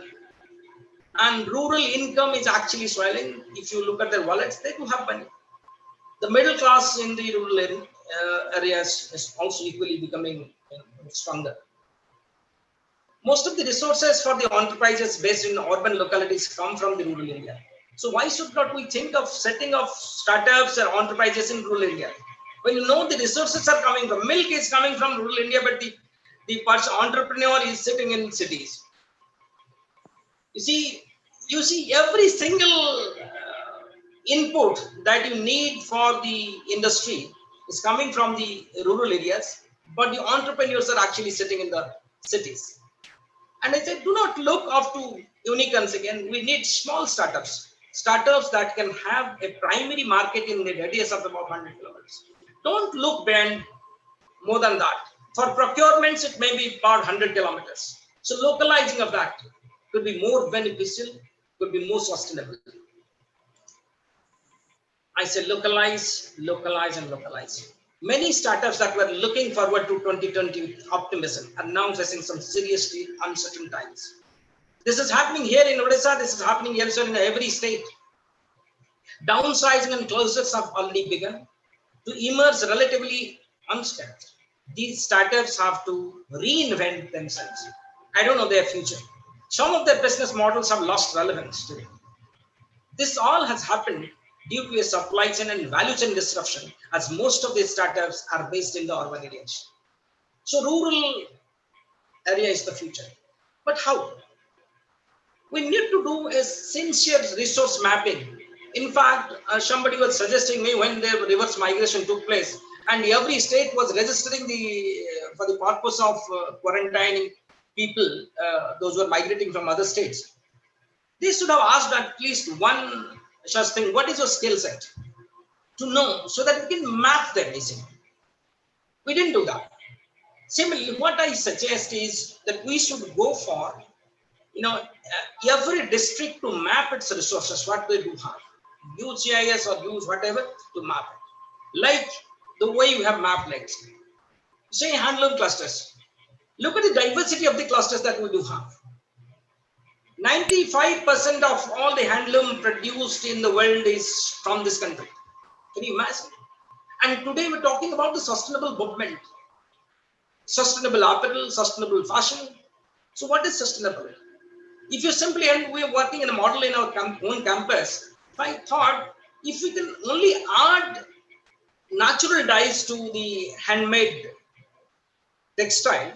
And rural income is actually swelling. If you look at their wallets, they do have money. The middle class in the rural areas is also equally becoming stronger. Most of the resources for the enterprises based in urban localities come from the rural area. So why should not we think of setting up startups or enterprises in rural India? When you know the resources are coming from, milk is coming from rural India, but the entrepreneur is sitting in cities. You see every single input that you need for the industry is coming from the rural areas, but the entrepreneurs are actually sitting in the cities. And I said, do not look up to unicorns again. We need small startups that can have a primary market in the radius of about 100 kilometers. Don't look beyond more than that. For procurements, it may be about 100 kilometers. So localizing of that could be more beneficial, could be more sustainable. I said localize, localize, and localize. Many startups that were looking forward to 2020 with optimism are now facing some seriously uncertain times. This is happening here in Odisha. This is happening elsewhere in every state. Downsizing and closures have already begun to emerge relatively unstepped. These startups have to reinvent themselves. I don't know their future. Some of their business models have lost relevance today. This all has happened due to a supply chain and value chain disruption, as most of these startups are based in the urban areas. So rural area is the future. But how? We need to do a sincere resource mapping. In fact, somebody was suggesting me when the reverse migration took place, and every state was registering for the purpose of quarantining people, those who are migrating from other states. They should have asked at least one such thing: what is your skill set? To know, so that we can map them easily. We didn't do that. Similarly, what I suggest is that we should go for, every district to map its resources, what they do have. Use GIS or use whatever to map it. Like the way you have mapped lakes. Say handloom clusters. Look at the diversity of the clusters that we do have. 95% of all the handloom produced in the world is from this country. Can you imagine? And today we're talking about the sustainable movement. Sustainable apparel, sustainable fashion. So what is sustainable? If you simply, and we are working in a model in our own campus, I thought if we can only add natural dyes to the handmade textile,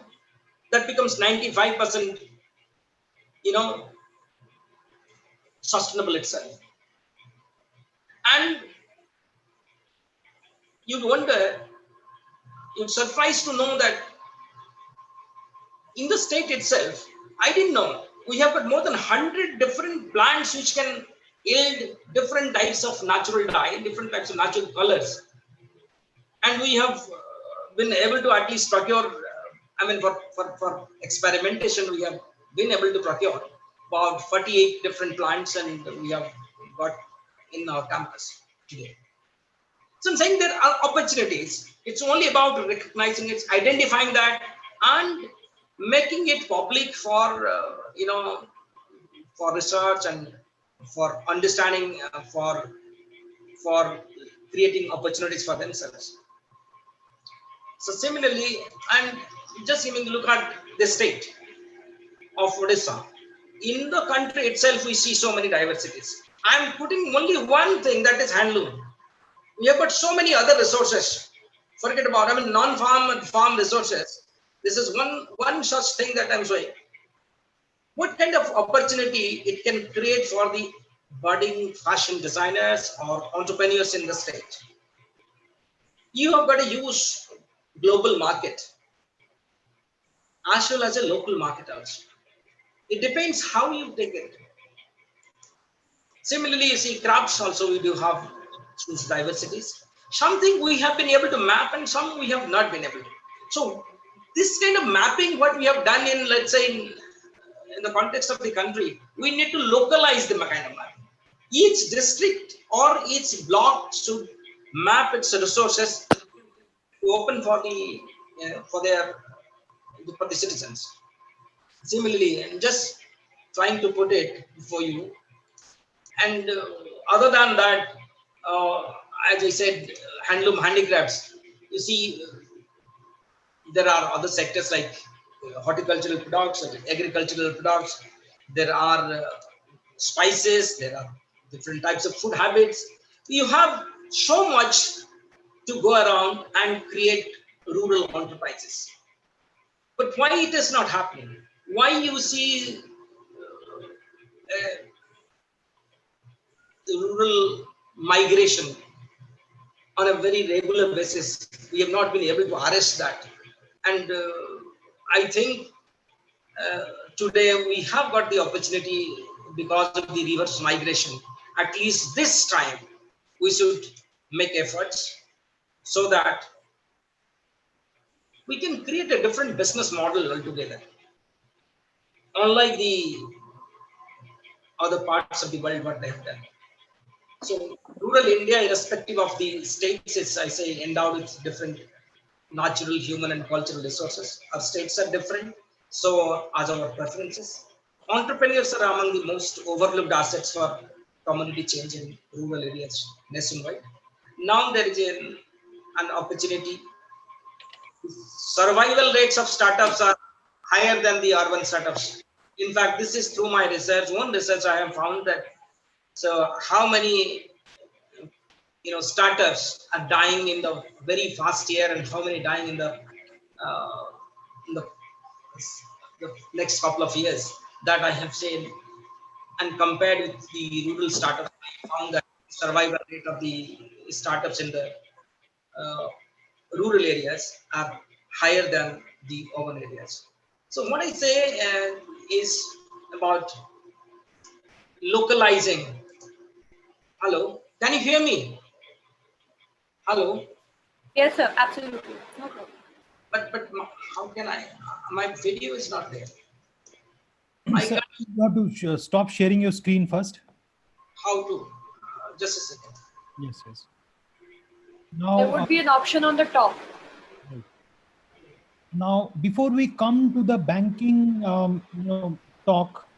that becomes 95%, sustainable itself. And you'd wonder, you'd surprised to know that in the state itself, I didn't know, we have got more than 100 different plants which can yield different types of natural dye, different types of natural colors. And we have been able to at least procure, for experimentation, we have been able to procure about 48 different plants, and we have got in our campus today. So I'm saying there are opportunities. It's only about recognizing it, identifying that, and making it public for for research and for understanding, for creating opportunities for themselves. So similarly, and just even look at the state of Odisha. In the country itself, we see so many diversities. I'm putting only one thing, that is handloom. We have got so many other resources. Forget about, non-farm and farm resources. This is one such thing that I'm showing. What kind of opportunity it can create for the budding fashion designers or entrepreneurs in the state? You have got to use global market as well as a local market also. It depends how you take it. Similarly, you see crafts also, we do have these diversities. Something we have been able to map and some we have not been able to. So this kind of mapping, what we have done in, let's say, in the context of the country, we need to localize the kind of mapping. Each district or each block should map its resources to open for the for the citizens. Similarly, and just trying to put it for you. And other than that, as I said, handloom handicrafts. You see, there are other sectors like horticultural products, agricultural products. There are spices. There are different types of food habits. You have so much to go around and create rural enterprises. But why it is not happening? Why you see rural migration on a very regular basis? We have not been able to arrest that. And I think today we have got the opportunity because of the reverse migration. At least this time, we should make efforts so that we can create a different business model altogether. Unlike the other parts of the world, what they have done. So rural India, irrespective of the states, is, I say, endowed with different natural, human, and cultural resources. Our states are different, so as our preferences. Entrepreneurs are among the most overlooked assets for community change in rural areas nationwide. Now there is an opportunity. Survival rates of startups are higher than the urban startups. In fact, this is through my research. One research I have found that, so how many startups are dying in the very fast year, and how many dying uh, in the next couple of years, that I have seen, and compared with the rural startups, I found that survival rate of the startups in the rural areas are higher than the urban areas. So what I say is about localizing. Hello, can you hear me? Hello. Yes, sir, absolutely. No problem. But how can I? My video is not there. Sir, you have to stop sharing your screen first. How to? Just a second. Yes, yes. Now, there would be an option on the top. Now, before we come to the banking talk,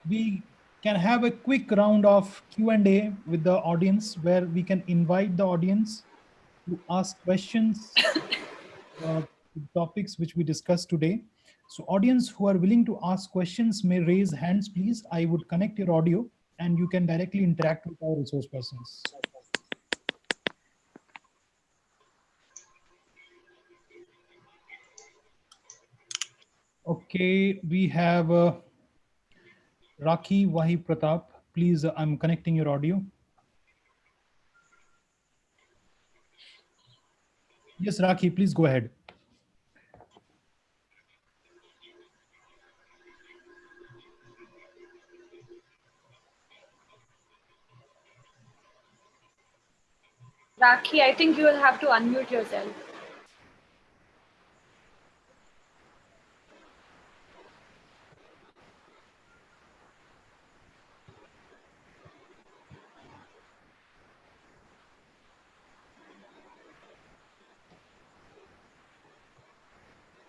we can have a quick round of Q&A with the audience, where we can invite the audience to ask questions topics which we discussed today. So audience who are willing to ask questions may raise hands, please. I would connect your audio and you can directly interact with our resource persons. Okay, we have Rakhi Wahi Pratap. please, I'm connecting your audio. Yes, Rakhi, please go ahead. Rakhi, I think you will have to unmute yourself.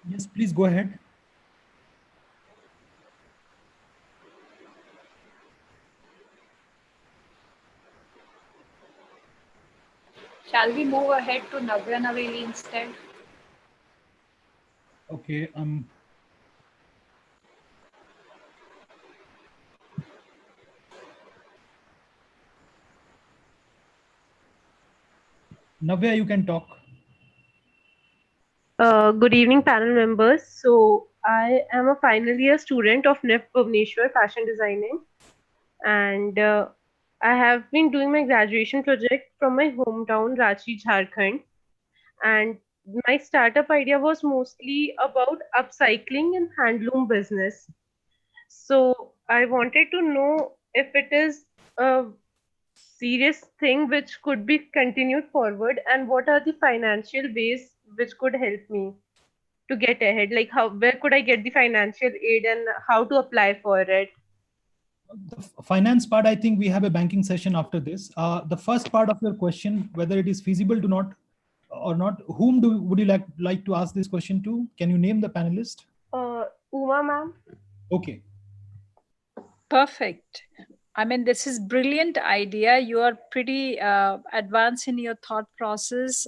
Yes, please go ahead. Shall we move ahead to Navya Naveli instead? Okay. Navya, you can talk. Good evening, panel members. So, I am a final year student of NIFT Bhubaneswar Fashion Designing, and I have been doing my graduation project from my hometown, Ranchi, Jharkhand. And my startup idea was mostly about upcycling and handloom business. So, I wanted to know if it is a serious thing which could be continued forward, and what are the financial ways which could help me to get ahead, like how, where could I get the financial aid and how to apply for it? The finance part, I think we have a banking session after this. The first part of your question, whether it is feasible to not or not, whom would you like to ask this question to? Can you name the panelist? Uma ma'am. Okay. Perfect. I mean, this is brilliant idea. You are pretty advanced in your thought process.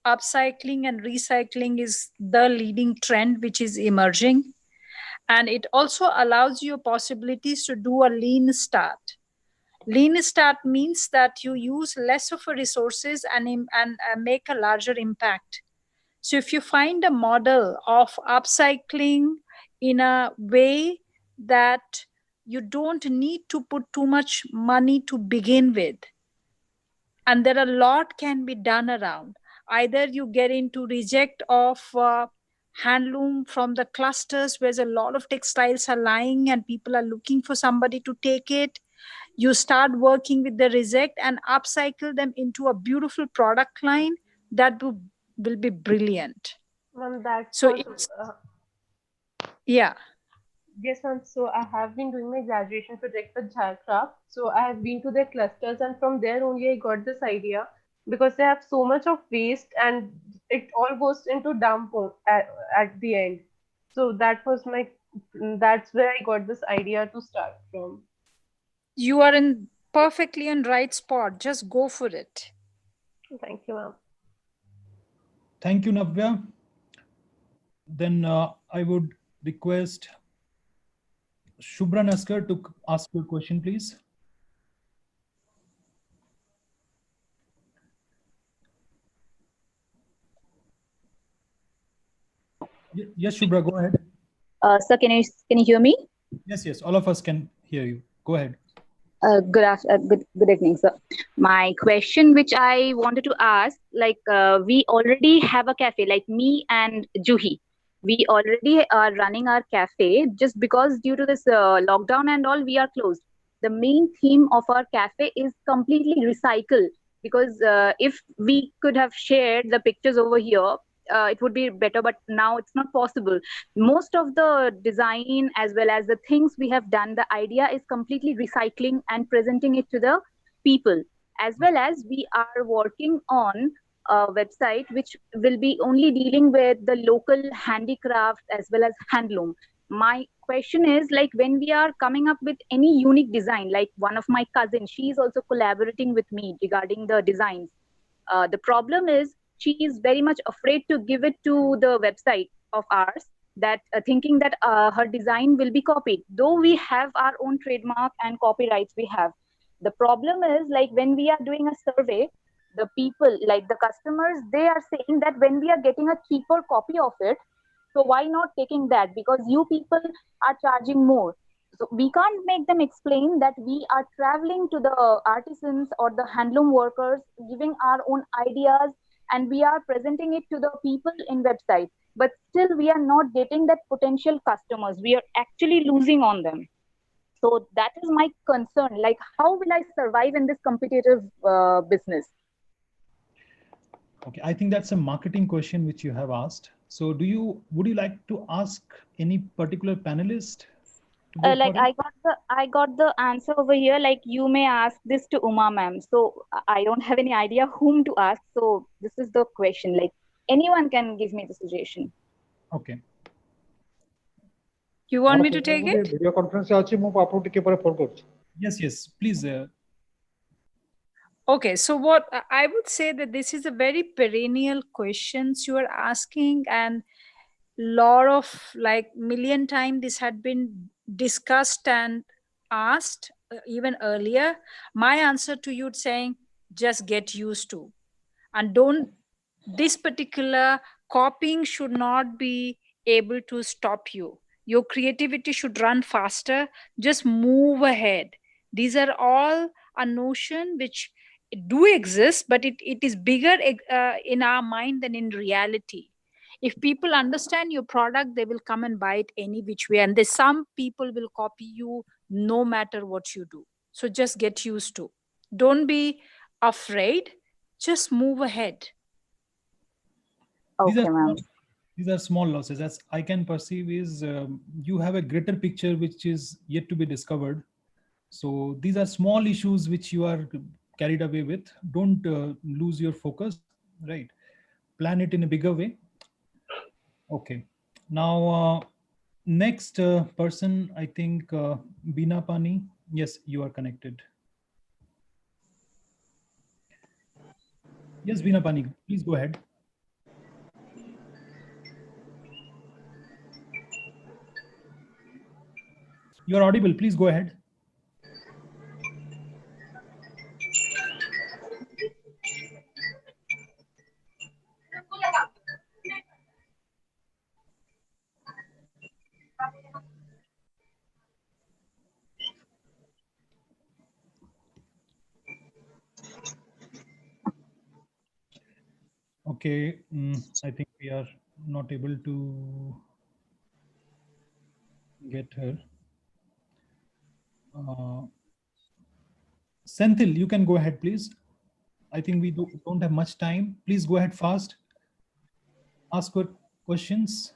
Upcycling and recycling is the leading trend which is emerging. And it also allows you possibilities to do a lean start. Lean start means that you use less of a resources and make a larger impact. So if you find a model of upcycling in a way that you don't need to put too much money to begin with, and there are a lot can be done around. Either you get into reject of handloom from the clusters where a lot of textiles are lying and people are looking for somebody to take it. You start working with the reject and upcycle them into a beautiful product line that will be brilliant. Ma'am, that So was it's yeah. yes ma'am. So I have been doing my graduation project with Jharkhand. So I have been to their clusters, and from there only I got this idea, because they have so much of waste and it all goes into dump at the end. So that's where I got this idea to start from. You are in perfectly in right spot. Just go for it. Thank you, ma'am. Thank you, Navya. Then I would request Shubhra Naskar to ask your question, please. Yes, Shubhra, go ahead. Sir, can you hear me? Yes, all of us can hear you. Go ahead. Good evening, sir. My question, which I wanted to ask, we already have a cafe, like me and Juhi. We already are running our cafe. Just because due to this lockdown and all, we are closed. The main theme of our cafe is completely recycle. Because if we could have shared the pictures over here, it would be better. But now it's not possible. Most of the design as well as the things we have done, the idea is completely recycling and presenting it to the people. As well as we are working on a website which will be only dealing with the local handicraft as well as handloom. My question is, like, when we are coming up with any unique design, like one of my cousins, she is also collaborating with me regarding the designs. The problem is she is very much afraid to give it to the website of ours, that thinking that her design will be copied, though we have our own trademark and copyrights we have. The problem is, like, when we are doing a survey, the people, like the customers, they are saying that when we are getting a cheaper copy of it, so why not taking that, because you people are charging more. So we can't make them explain that we are traveling to the artisans or the handloom workers, giving our own ideas, and we are presenting it to the people in website. But still, we are not getting that potential customers. We are actually losing on them. So that is my concern. Like, how will I survive in this competitive business? Okay, I think that's a marketing question which you have asked. So would you like to ask any particular panelist to go Like for it? I got the answer over here. Like, you may ask this to Uma ma'am. So I don't have any idea whom to ask. So this is the question. Like, anyone can give me the suggestion. Okay. You want me to take it? Video conference ଅଛି ମୁଁ ଆପଣଙ୍କୁ ଟିକେ ପରେ phone କରୁଛି. Yes, please. Okay, so what I would say that this is a very perennial questions you are asking, and lot of like million times this had been discussed and asked even earlier. My answer to you saying just get used to, and don't, this particular copying should not be able to stop you. Your creativity should run faster. Just move ahead. These are all a notion which do exist, but it is bigger in our mind than in reality. If people understand your product, they will come and buy it any which way, and there's some people will copy you no matter what you do. So just get used to, don't be afraid, just move ahead. Okay, ma'am. These are small losses. As I can perceive is you have a greater picture which is yet to be discovered. So these are small issues which you are carried away with. Don't lose your focus, right? Plan it in a bigger way. Okay. Now, next person, I think Bina Pani. Yes, you are connected. Yes, Bina Pani, please go ahead. You're audible. Please go ahead. Okay, I think we are not able to get her. Senthil, you can go ahead, please. I think we don't have much time. Please go ahead fast. Ask your questions.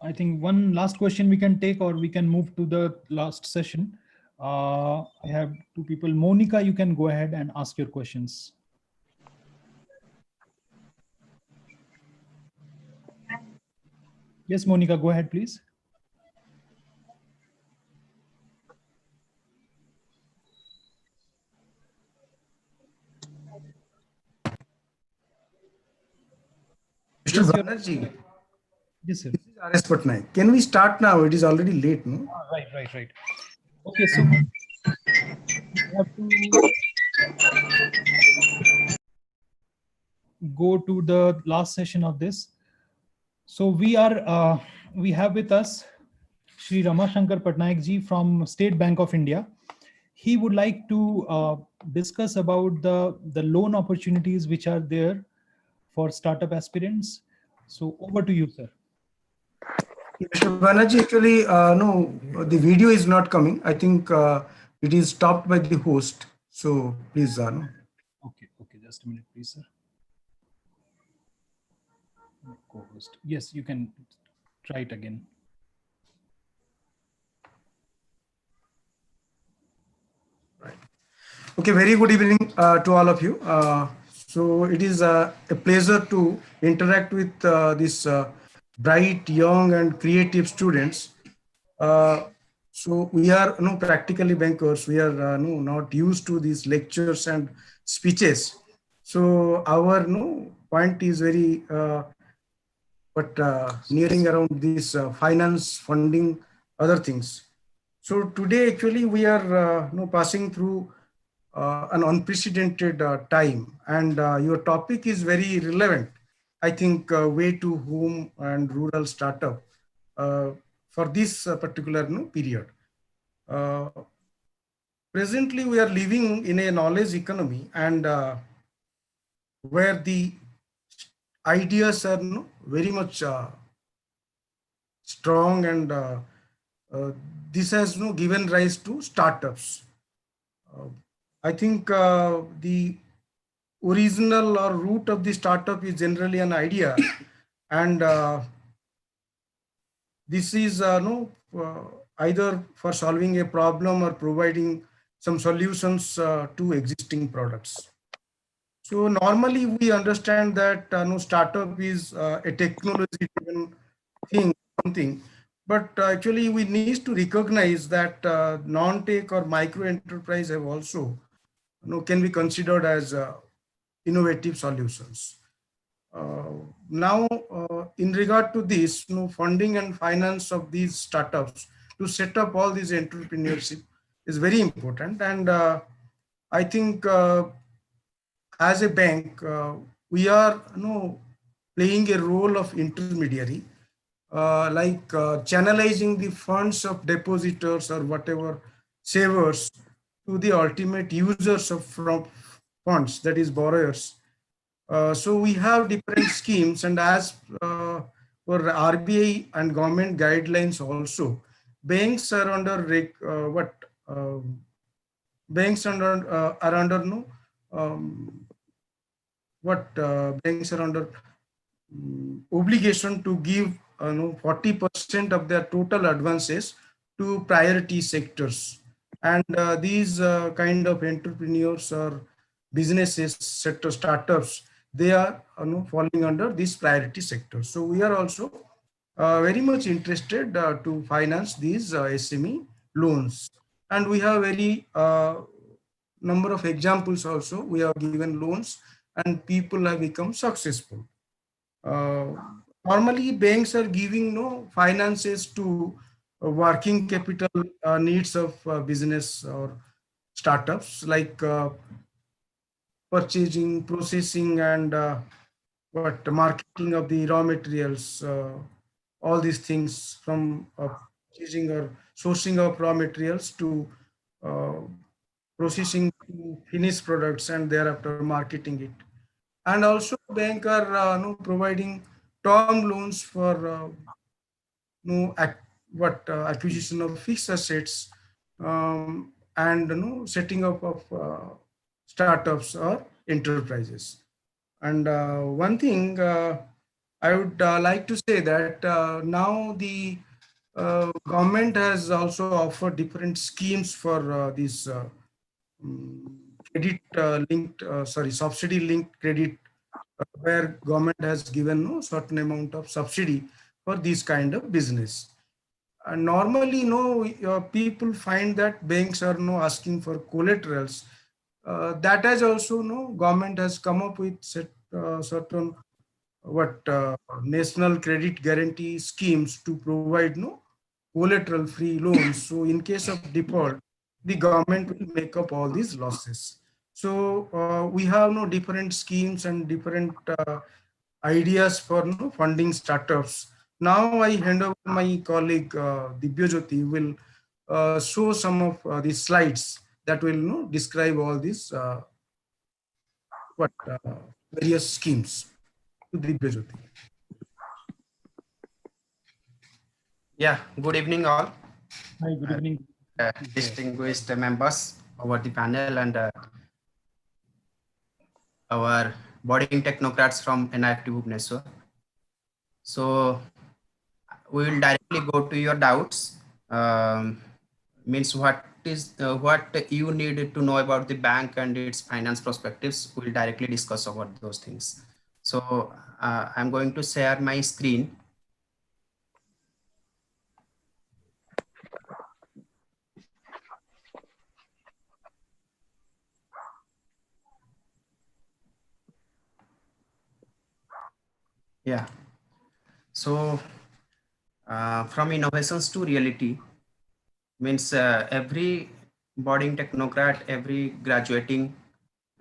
I think one last question we can take, or we can move to the last session. I have two people. Monica, you can go ahead and ask your questions. Yes, Monica, go ahead, please. Mr. Banerjee. Yes, sir. This is R.S. Patnaik. Can we start now? It is already late, no? Right. Okay, so we have to go to the last session of this. So we have with us Shri Ramashankar Patnaik ji from State Bank of India. He would like to discuss about the loan opportunities which are there for startup aspirants. So over to you, sir. Mr. Banerjee, actually, no, the video is not coming. I think it is stopped by the host. So please, no. Okay, just a minute, please, sir. Co-host. Yes, you can try it again. Right. Okay, very good evening to all of you. So it is a pleasure to interact with these bright, young, and creative students. So we are practically bankers. We are not used to these lectures and speeches. So our point is very nearing around this finance, funding, other things. So today actually we are passing through an unprecedented time, and your topic is very relevant. I think way to home and rural startup for this particular period. Uh, Presently, we are living in a knowledge economy, and where the ideas are very much strong, and uh, this has given rise to startups. Uh, I think the original or root of the startup is generally an idea, and this is either for solving a problem or providing some solutions to existing products. So normally we understand that no startup is a technology driven thing, something, but actually we need to recognize that non-tech or micro enterprise have also can be considered as innovative solutions. Now, in regard to this, funding and finance of these startups to set up all these entrepreneurship is very important, and I think as a bank, we are playing a role of intermediary, like channelizing the funds of depositors or whatever savers to the ultimate users of from funds, that is borrowers. So we have different schemes, and as for RBI and government guidelines also, banks are under banks are under no banks are under obligation to give 40% of their total advances to priority sectors, and these kind of entrepreneurs or businesses sector startups, they are falling under this priority sector. So we are also very much interested to finance these SME loans, and we have very number of examples also. We have given loans and people have become successful. uh, Normally, banks are giving no finances to working capital needs of business or startups, like purchasing, processing, and what marketing of the raw materials. All these things from purchasing or sourcing of raw materials to uh, processing to finished products and thereafter marketing it. And also bank are providing term loans for no what acquisition of fixed assets, and setting up of startups or enterprises. And one thing I would like to say that now the government has also offered different schemes for these credit linked sorry subsidy linked credit, where government has given no certain amount of subsidy for this kind of business. And normally, people find that banks are no asking for collaterals. That has also no government has come up with certain what national credit guarantee schemes to provide no collateral free loans. So in case of default, the government will make up all these losses. So we have no different schemes and different ideas for no funding startups. Now I hand over my colleague Dibyajyoti will show some of these slides that will describe all these what various schemes to Dibyajyoti. Yeah, good evening all. Hi, good evening. Distinguished members over the panel and our boarding technocrats from NIFT Bhubaneswar. So we will directly go to your doubts. Means what you need to know about the bank and its finance perspectives. We will directly discuss about those things. So I'm going to share my screen. Yeah. So from innovations to reality means every budding technocrat, every graduating,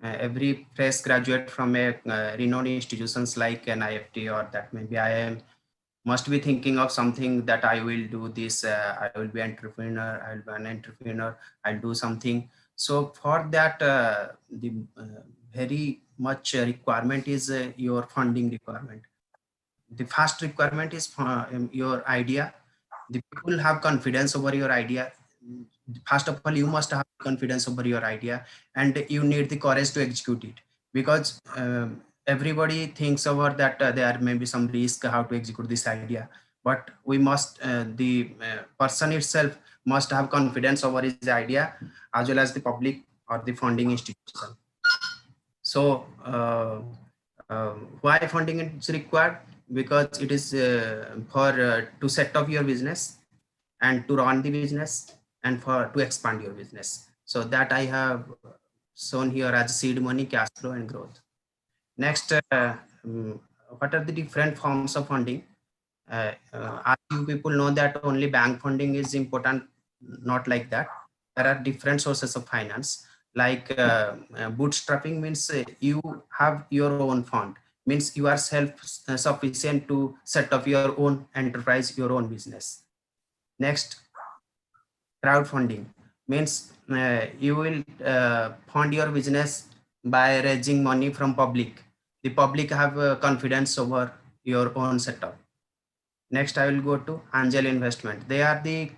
every fresh graduate from a renowned institutions like NIFT or that maybe IIM must be thinking of something that I will do this, I will be entrepreneur, I'll be an entrepreneur, I'll do something. So for that, the very much requirement is your funding requirement. The first requirement is your idea. The people have confidence over your idea. First of all, you must have confidence over your idea, and you need the courage to execute it, because everybody thinks about that there may be some risk how to execute this idea, but we must the person itself must have confidence over his idea, as well as the public or the funding institution. So why funding is required? Because it is for to set up your business and to run the business and for to expand your business. So that I have shown here as seed money, cash flow, and growth. Next, what are the different forms of funding? As you people know that only bank funding is important, not like that. There are different sources of finance. Like bootstrapping means you have your own fund, means you are self-sufficient to set up your own enterprise, your own business. Next, crowdfunding means you will fund your business by raising money from public. The public have confidence over your own setup. Next, I will go to angel investment. They are the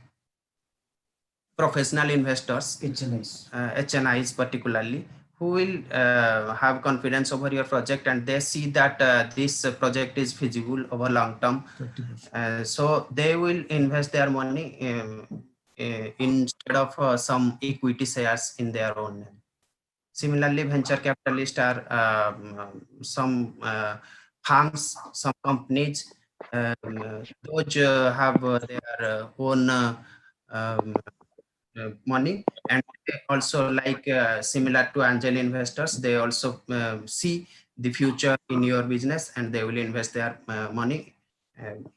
professional investors, HNIs particularly, who will have confidence over your project, and they see that this project is feasible over long term. So they will invest their money instead of some equity shares in their own name. Similarly, venture capitalists are some firms, some companies, those have their own money, and also like similar to angel investors, they also see the future in your business and they will invest their money.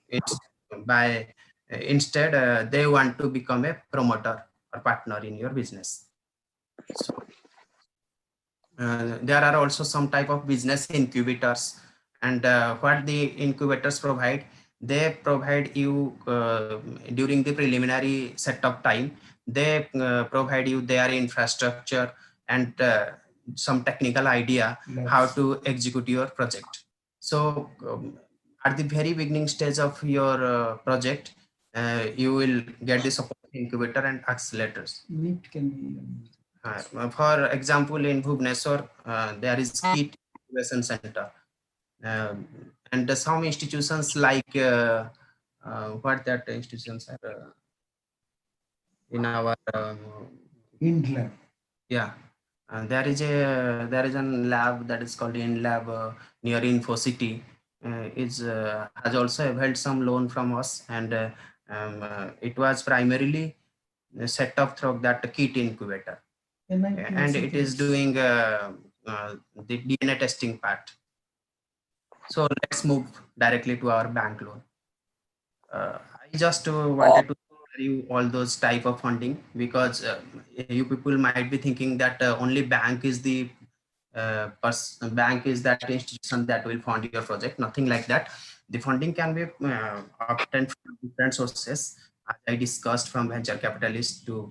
It's by instead they want to become a promoter or partner in your business. So there are also some type of business incubators, and what the incubators provide, they provide you during the preliminary setup time, they provide you their infrastructure and some technical idea how to execute your project. So at the very beginning stage of your project, you will get the support incubator and accelerators. NIFT can be for example, in Bhubaneswar, there is KIT Innovation Center, and some institutions like what that institutions are in our IndLab. Yeah, there is a lab that is called IndLab near InfoCity. Is has also held some loan from us, and it was primarily set up through that KIT incubator. And it is doing the DNA testing part. So let's move directly to our bank loan. I just wanted to tell you all those type of funding, because you people might be thinking that only bank is the bank is that institution that will fund your project. Nothing like that. The funding can be obtained from different sources, as I discussed, from venture capitalists to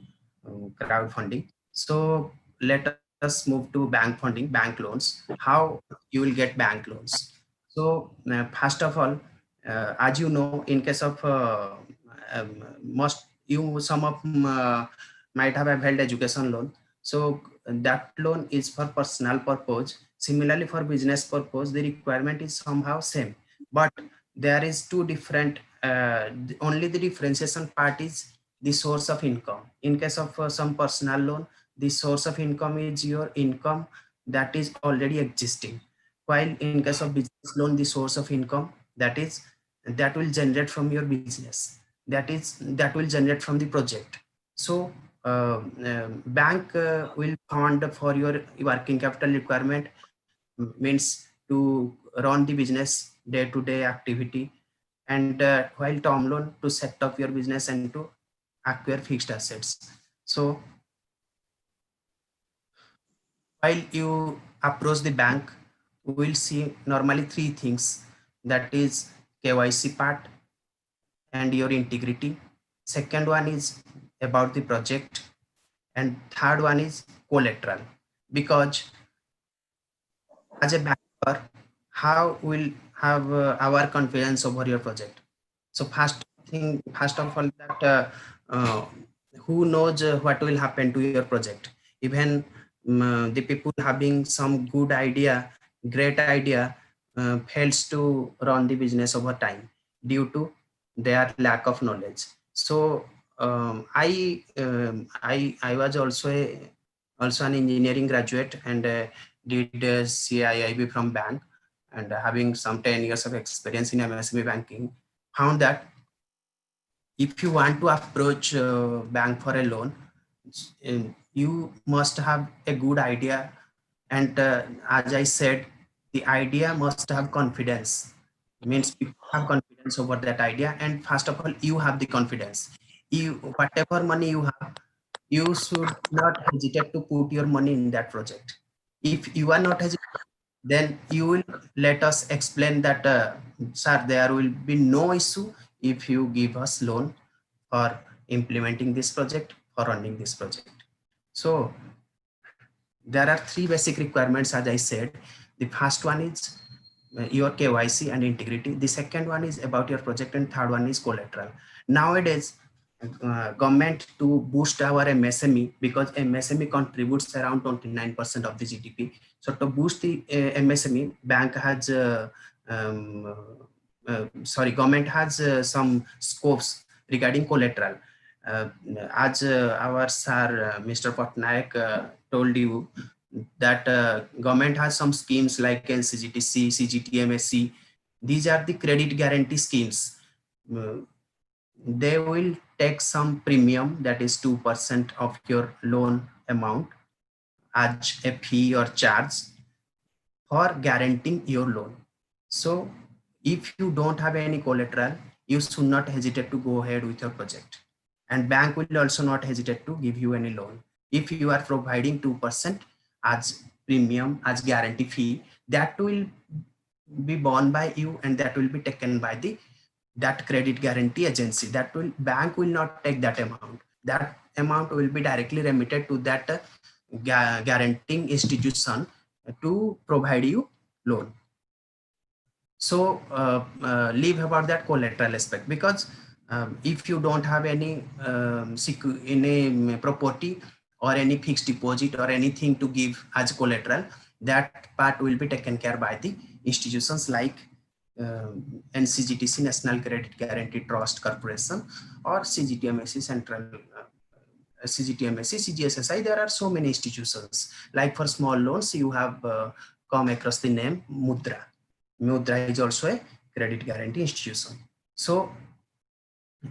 crowdfunding. So let us move to bank funding, bank loans. How you will get bank loans? So first of all, as you know, in case of most you some of might have held education loan. So that loan is for personal purpose. Similarly, for business purpose, the requirement is somehow same, but there is two different. Only the differentiation part is the source of income. In case of some personal loan, the source of income is your income that is already existing, while in case of business loan, the source of income that will generate from your business, that will generate from the project. So bank will fund for your working capital requirement, means to run the business day-to-day activity, and while term loan to set up your business and to acquire fixed assets. So while you approach the bank, we will see normally three things, that is KYC part and your integrity. Second one is about the project, and third one is collateral. Because as a banker, how will have our confidence over your project? So first of all, that uh, who knows what will happen to your project? Even the people having some good idea, great idea, fails to run the business over time due to their lack of knowledge. So I was also an engineering graduate, and did CIIB from bank, and having some 10 years of experience in MSME banking, found that if you want to approach bank for a loan, you must have a good idea. And as I said, the idea must have confidence. Means people have confidence over that idea. And first of all, you have the confidence. You, whatever money you have, you should not hesitate to put your money in that project. If you are not hesitant, then you will let us explain that, sir, there will be no issue if you give us loan for implementing this project, for running this project. So there are three basic requirements, as I said. The first one is your KYC and integrity. The second one is about your project, and third one is collateral. Nowadays, government to boost our MSME, because MSME contributes around 29% of the GDP. So to boost the MSME, bank has government has some scopes regarding collateral. As our sir, Mr. Patnaik told you, that government has some schemes like NCGTC, CGTMSC. These are the credit guarantee schemes. They will take some premium, that is 2% of your loan amount, as a fee or charge for guaranteeing your loan. So if you don't have any collateral, you should not hesitate to go ahead with your project. And bank will also not hesitate to give you any loan. If you are providing 2% as premium, as guarantee fee, that will be borne by you, and that will be taken by that credit guarantee agency. That will, bank will not take that amount. That amount will be directly remitted to that guaranteeing institution to provide you loan. So leave about that collateral aspect, because if you don't have any any property or any fixed deposit or anything to give as collateral, that part will be taken care by the institutions like NCGTC, National Credit Guarantee Trust Corporation, or CGTMSC, Central CGTMSC, CGSSI. There are so many institutions. Like for small loans, you have come across the name Mudra. Mudra is also a credit guarantee institution. So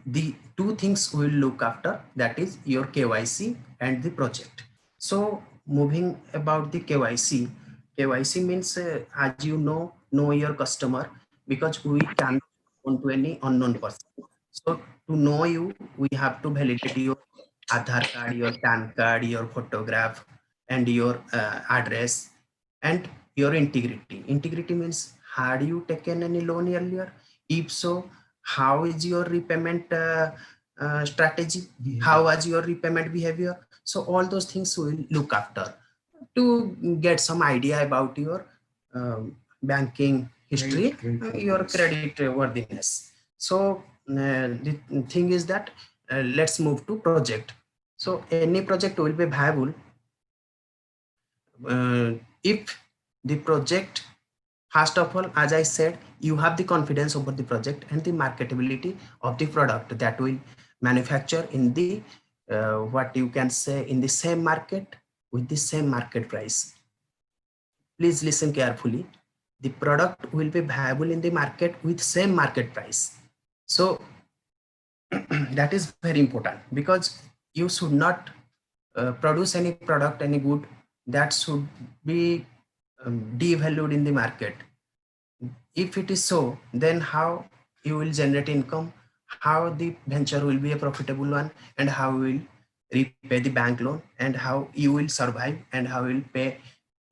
the two things we will look after, that is your KYC and the project. So moving about the KYC, KYC means as you know your customer, because we can go to any unknown person. So to know you, we have to validate your Aadhaar card, your PAN card, your photograph, and your address, and your integrity. Integrity means, had you taken any loan earlier? If so, how is your repayment strategy? How was your repayment behavior? So all those things we will look after to get some idea about your banking history, your credit worthiness. So the thing is that let's move to project. So any project will be viable if the project, first of all, as I said, you have the confidence over the project and the marketability of the product that will manufacture in the what you can say, in the same market with the same market price. Please listen carefully. The product will be viable in the market with same market price. So that is very important, because you should not produce any product, any good that should be devalued in the market. if it is so, then how you will generate income, how the venture will be a profitable one, and how you will repay the bank loan, and how you will survive, and how you will pay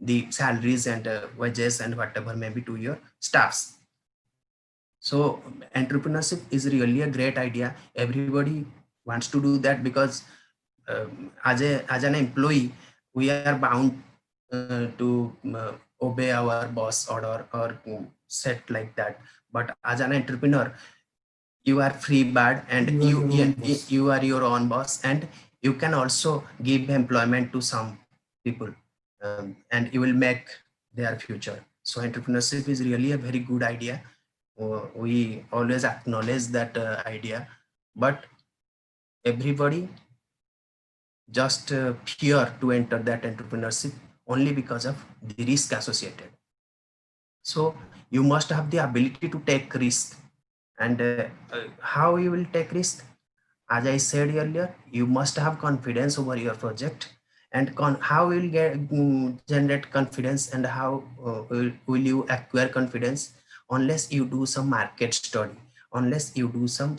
the salaries and wages and whatever may be to your staffs. So entrepreneurship is really a great idea. Everybody wants to do that because as an employee, we are bound to obey our boss order or set like that. But as an entrepreneur, you are free bird, and you are your own boss, and you can also give employment to some people, and you will make their future. So entrepreneurship is really a very good idea. We always acknowledge that idea, but everybody just fear to enter that entrepreneurship only because of the risk associated. So you must have the ability to take risk. And how you will take risk? As I said earlier, you must have confidence over your project. And how will generate confidence, and how will you acquire confidence? Unless you do some market study, unless you do some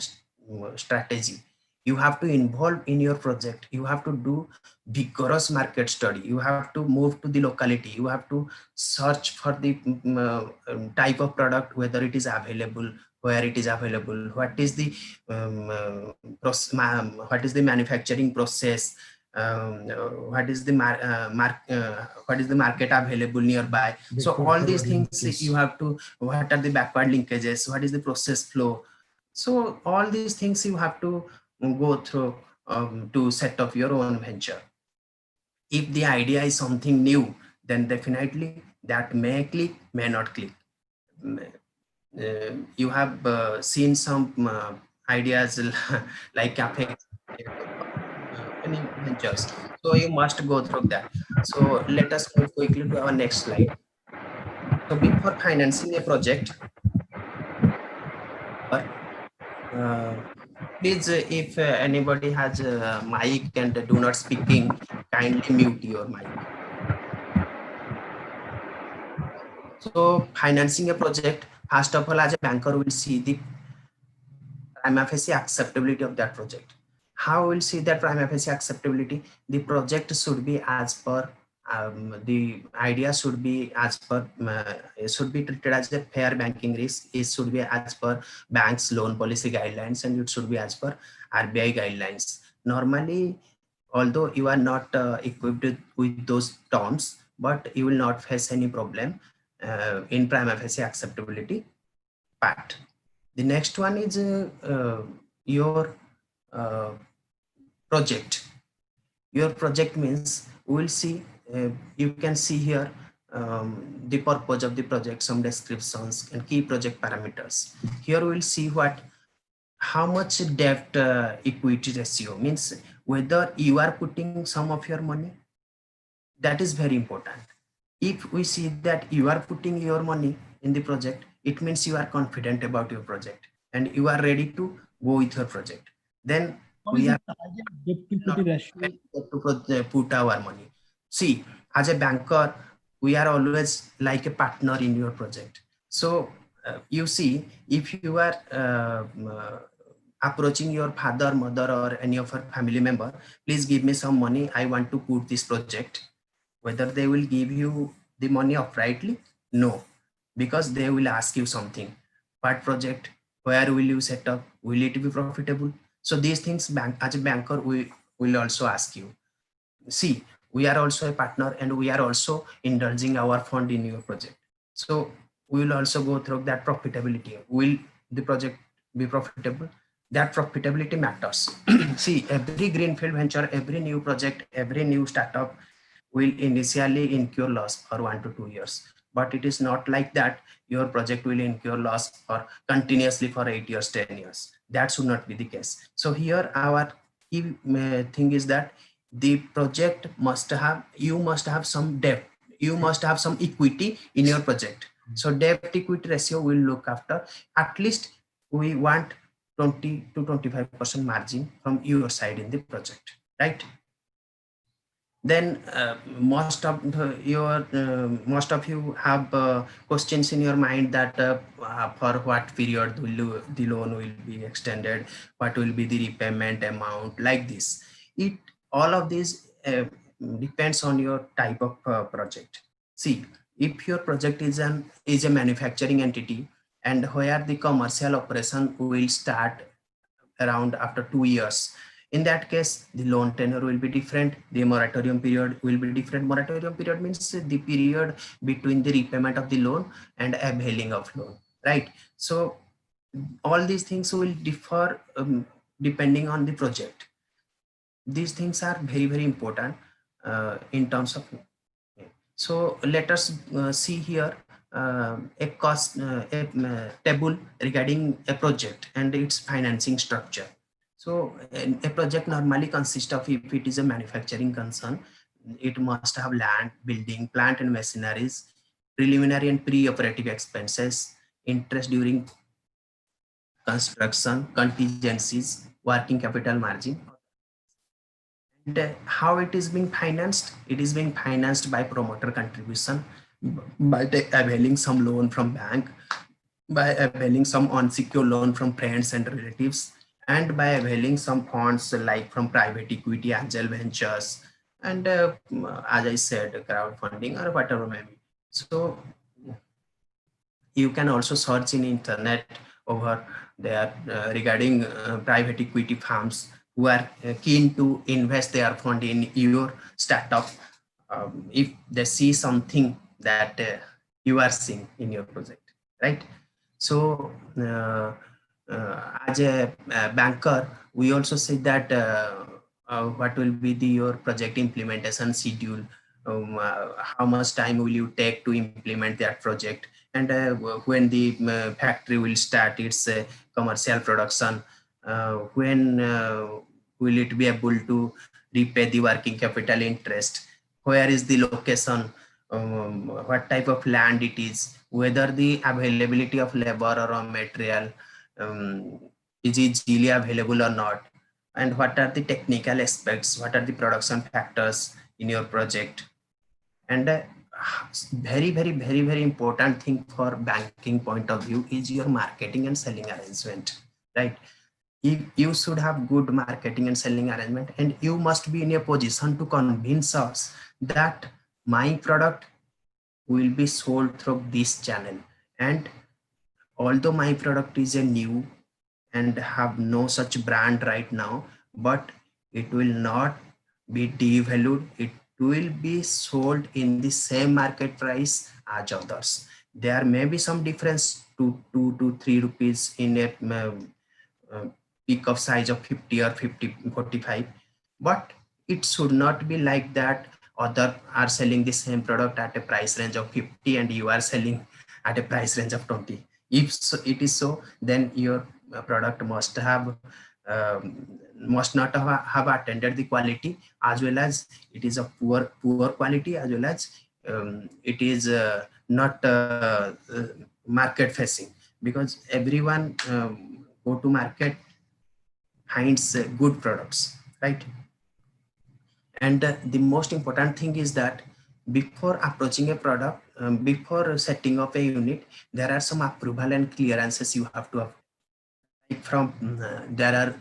strategy. You have to involve in your project. You have to do vigorous market study. You have to move to the locality. You have to search for the type of product, whether it is available, where it is available, what is the what is the manufacturing process, what is the what is the market available nearby. So all these things you have to, what are the backward linkages, what is the process flow. So all these things you have to go through to set up your own venture. If the idea is something new, then definitely that may click, may not click. You have seen some ideas like cafe, any ventures. So you must go through that. So let us move quickly to our next slide. So before financing a project, please, if anybody has a mic and do not speaking, kindly mute your mic. So financing a project, first of all, as a banker will see the prima facie acceptability of that project. How will see that prima facie acceptability? The project should be as per the idea should be as per it should be treated as a fair banking risk. It should be as per bank's loan policy guidelines, and it should be as per RBI guidelines. Normally, although you are not equipped with those terms, but you will not face any problem in prima facie acceptability part. The next one is your uh, project. Your project means we will see, you can see here the purpose of the project, some descriptions and key project parameters. Here we will see how much debt equity ratio means, whether you are putting some of your money. That is very important. If we see that you are putting your money in the project, it means you are confident about your project and you are ready to go with your project. Then we are to put our money. See, as a banker, we are always like a partner in your project. So you see, if you are approaching your father, mother, or any of your family member, please give me some money, I want to put this project. Whether they will give you the money uprightly? No, because they will ask you something. What project? Where will you set up? Will it be profitable? So these things, as a banker, we will also ask you. See, we are also a partner, and we are also indulging our fund in your project. So we will also go through that profitability. Will the project be profitable? That profitability matters. See, every greenfield venture, every new project, every new startup will initially incur loss for 1 to 2 years, but it is not like that your project will incur loss or continuously for 8 years, 10 years. That should not be the case. So here our key thing is that the project must have, you must have some debt, you must have some equity in your project. So debt equity ratio will look after, at least we want 20 to 25% margin from your side in the project, right? then most of you have questions in your mind that for what period the loan will be extended, what will be the repayment amount, like this. It all of these depends on your type of project. See, if your project is a manufacturing entity, and where the commercial operation will start around after 2 years, in that case the loan tenure will be different, the moratorium period will be different. Moratorium period means the period between the repayment of the loan and availing of loan, right? So all these things will differ depending on the project. These things are very, very important in terms of. So let us see here a cost table regarding a project and its financing structure. So a project normally consists of, if it is a manufacturing concern, it must have land, building, plant and machineries, preliminary and pre-operative expenses, interest during construction, contingencies, working capital margin. And how it is being financed? It is being financed by promoter contribution, by availing some loan from bank, by availing some unsecured loan from friends and relatives, and by availing some funds like from private equity, angel ventures, and as I said, crowdfunding or whatever maybe. So you can also search in internet over there regarding private equity firms who are keen to invest their fund in your startup, if they see something that you are seeing in your project, right? So as a banker, we also say that what will be your project implementation schedule, how much time will you take to implement that project, and when the factory will start its commercial production, when will it be able to repay the working capital interest, where is the location, what type of land it is, whether the availability of labor or raw material is easily available or not, and what are the technical aspects, what are the production factors in your project. And very, very, very, very important thing for banking point of view is your marketing and selling arrangement, right? You should have good marketing and selling arrangement, and you must be in a position to convince us that my product will be sold through this channel. And although my product is a new and have no such brand right now, but it will not be devalued. It will be sold in the same market price as others. There may be some difference, 2 to 3 rupees in a peak of size of 50 or 45, but it should not be like that. Other are selling the same product at a price range of 50 and you are selling at a price range of 20. If so, it is so, then your product must not have attended the quality, as well as it is a poor quality, as well as it is not market facing, because everyone go to market finds good products, right? And the most important thing is that before approaching a product, before setting up a unit, there are some approval and clearances you have to have. Like from there are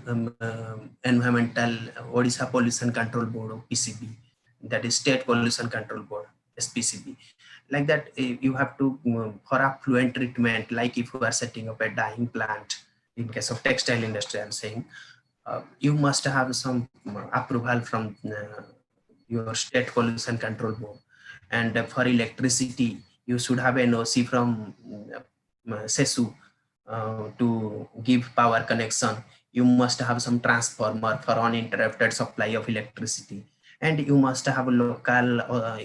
environmental Odisha Pollution Control Board, or PCB, that is State Pollution Control Board, SPCB. Like that, you have to for affluent treatment, like if you are setting up a dyeing plant, in case of textile industry I'm saying, you must have some approval from your State Pollution Control Board. And for electricity, you should have an NOC from SESU to give power connection. You must have some transformer for uninterrupted supply of electricity, and you must have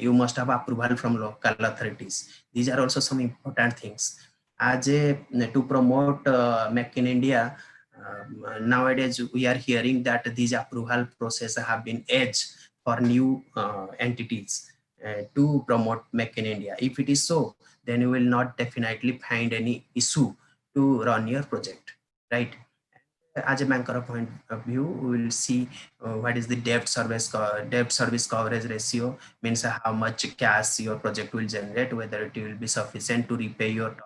you must have approval from local authorities. These are also some important things. As a to promote Make in India, nowadays we are hearing that these approval processes have been edged for new entities to promote Make in India. If it is so, then you will not definitely find any issue to run your project, right? as a banker point of view, we will see what is the debt service coverage ratio, means how much cash your project will generate, whether it will be sufficient to repay your term,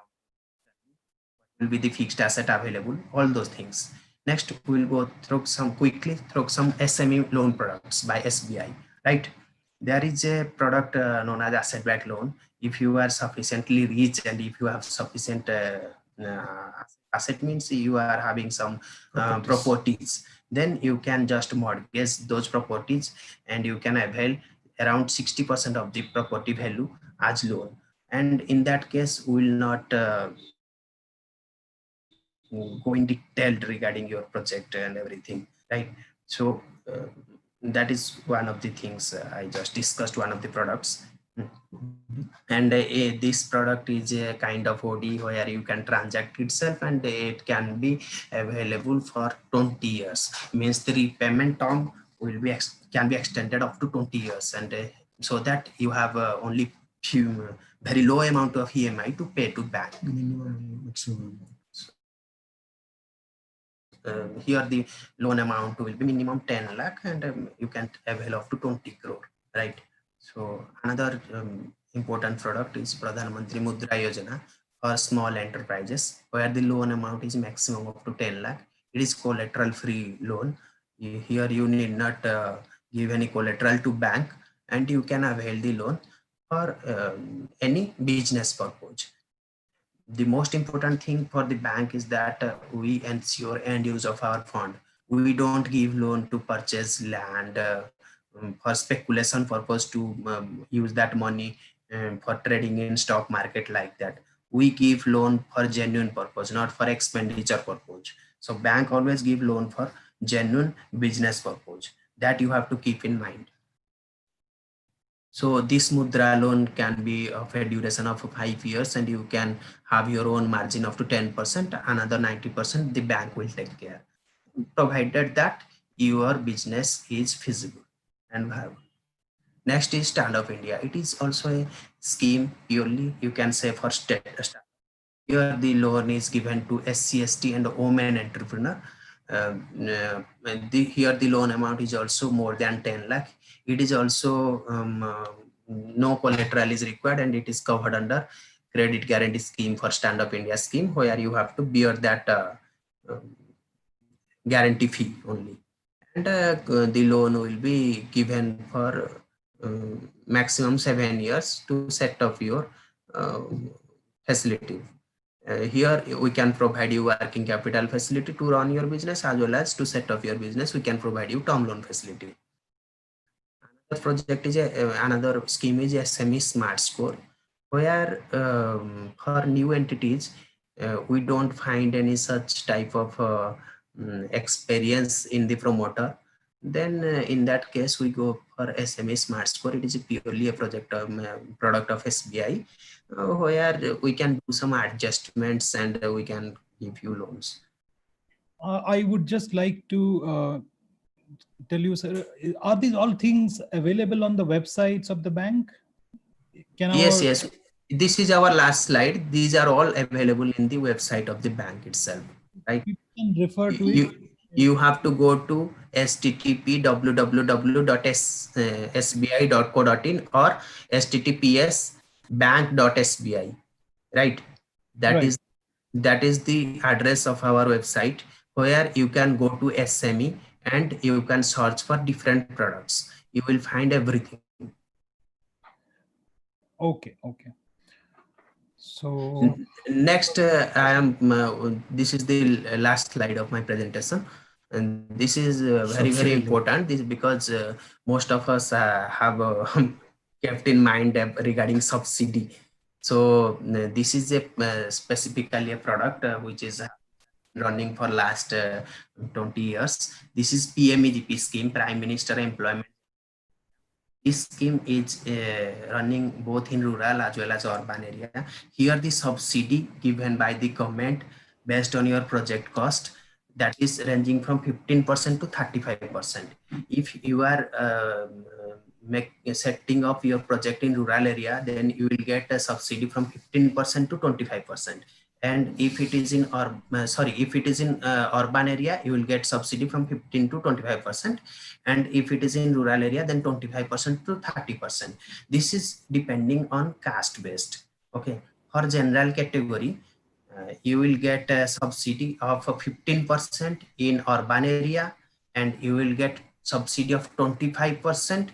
will be the fixed asset available, all those things. Next, we will go through some SME loan products by SBI, right? There is a product known as asset backed loan. If you are sufficiently rich and if you have sufficient asset, means you are having some properties, then you can just mortgage those properties and you can avail around 60% of the property value as loan. And in that case, we will not go in detail regarding your project and everything, right? So that is one of the things I just discussed, one of the products. And this product is a kind of OD where you can transact itself, and it can be available for 20 years, means the repayment term will be can be extended up to 20 years, and so that you have only few very low amount of EMI to pay to bank. Here the loan amount will be minimum 10 lakh, and you can avail up to 20 crore, right? So another important product is Pradhan Mantri Mudra Yojana for small enterprises, where the loan amount is maximum up to 10 lakh. It is collateral free loan. Here you need not give any collateral to bank, and you can avail the loan for any business purpose. The most important thing for the bank is that we ensure end use of our fund. We don't give loan to purchase land for speculation purpose, to use that money for trading in stock market like that. We give loan for genuine purpose, not for expenditure purpose. So bank always give loan for genuine business purpose. That you have to keep in mind. So this mudra loan can be of a duration of 5 years, and you can have your own margin of to 10%, another 90% the bank will take care, provided that your business is feasible and viable. Next is Stand Up India. It is also a scheme purely, you can say, for state. Here the loan is given to SC, ST and women entrepreneur. Here the loan amount is also more than 10 lakh. It is also no collateral is required, and it is covered under credit guarantee scheme for Stand Up India scheme, where you have to bear that guarantee fee only. And the loan will be given for maximum 7 years to set up your facility. Here we can provide you working capital facility to run your business, as well as to set up your business we can provide you term loan facility. Another project is another scheme is SME Smart Score, where for new entities we don't find any such type of experience in the promoter. Then in that case we go for SME Smart Score. It is purely a product of SBI, where we can do some adjustments and we can give you loans. I would just like to tell you, sir, are these all things available on the websites of the bank? Yes. This is our last slide. These are all available in the website of the bank itself, right? You can refer to it. You have to go to http://www.sbi.co.in or https://bank.sbi, right? That is the address of our website, where you can go to SME and you can search for different products. You will find everything. Okay. So next, this is the last slide of my presentation, and this is very important. This is because most of us have kept in mind regarding subsidy. So this is specifically a product which is running for last 20 years. This is PMEGP scheme, Prime Minister Employment. This scheme is running both in rural as well as urban area. Here the subsidy given by the government based on your project cost, that is ranging from 15% to 35%. If you are setting up your project in rural area, then you will get a subsidy from 15% to 25%. And if it is in urban area, you will get subsidy from 15 to 25%. And if it is in rural area, then 25% to 30%. This is depending on caste based. Okay, for general category, you will get a subsidy of 15% in urban area, and you will get subsidy of 25%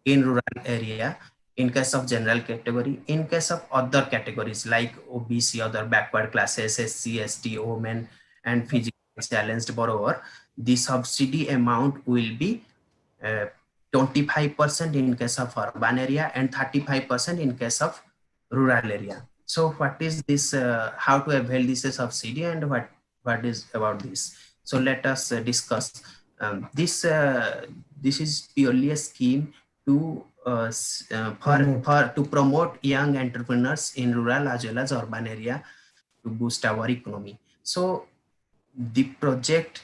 in rural area in case of general category. In case of other categories like OBC, other backward classes, SC, ST, women, and physically challenged borrower, the subsidy amount will be 25% in case of urban area and 35% in case of rural area. So what is this, how to avail this subsidy, and what is about this? So let us discuss. This is purely a scheme to to promote young entrepreneurs in rural as well as urban area to boost our economy. So the project,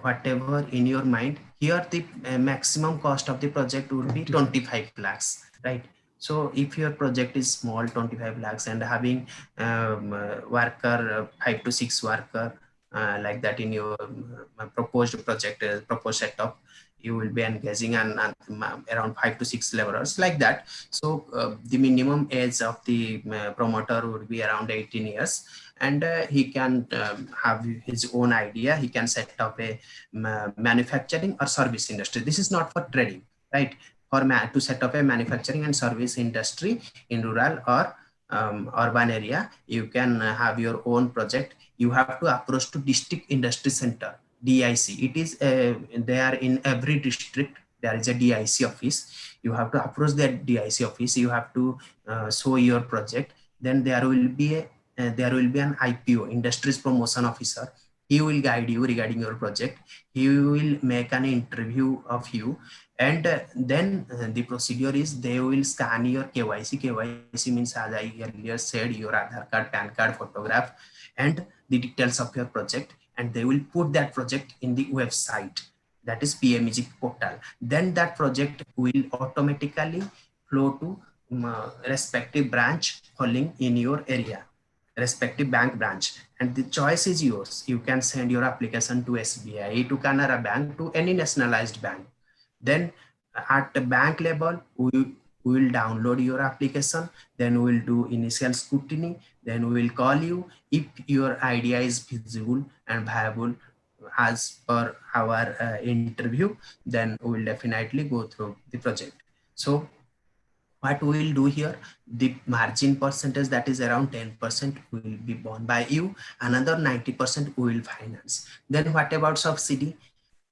whatever in your mind, here the maximum cost of the project would be 25 lakhs, right? So if your project is small, 25 lakhs, and having worker 5 to 6 worker like that in your proposed project, proposed setup, you will be engaging around 5 to 6 laborers like that. So the minimum age of the promoter would be around 18 years, and he can have his own idea. He can set up a manufacturing or service industry. This is not for trading, right? For to set up a manufacturing and service industry in rural or urban area, you can have your own project. You have to approach to district industry center, DIC. It is there in every district. There is a DIC office. You have to approach that DIC office. You have to show your project. Then there will be an IPO, Industries Promotion Officer. He will guide you regarding your project. He will make an interview of you, and then the procedure is they will scan your KYC. KYC means, as I earlier said, your Aadhaar card, PAN card, photograph, and the details of your project, and they will put that project in the website, that is PMEG portal. Then that project will automatically flow to respective branch falling in your area, respective bank branch, and the choice is yours. You can send your application to SBI, to Canara Bank, to any nationalized bank. Then at the bank level, we will download your application. Then we will do initial scrutiny. Then we will call you. If your idea is feasible and viable as per our interview, then we will definitely go through the project. So what we will do here, the margin percentage, that is around 10%, will be borne by you. Another 90% we will finance. Then what about subsidy?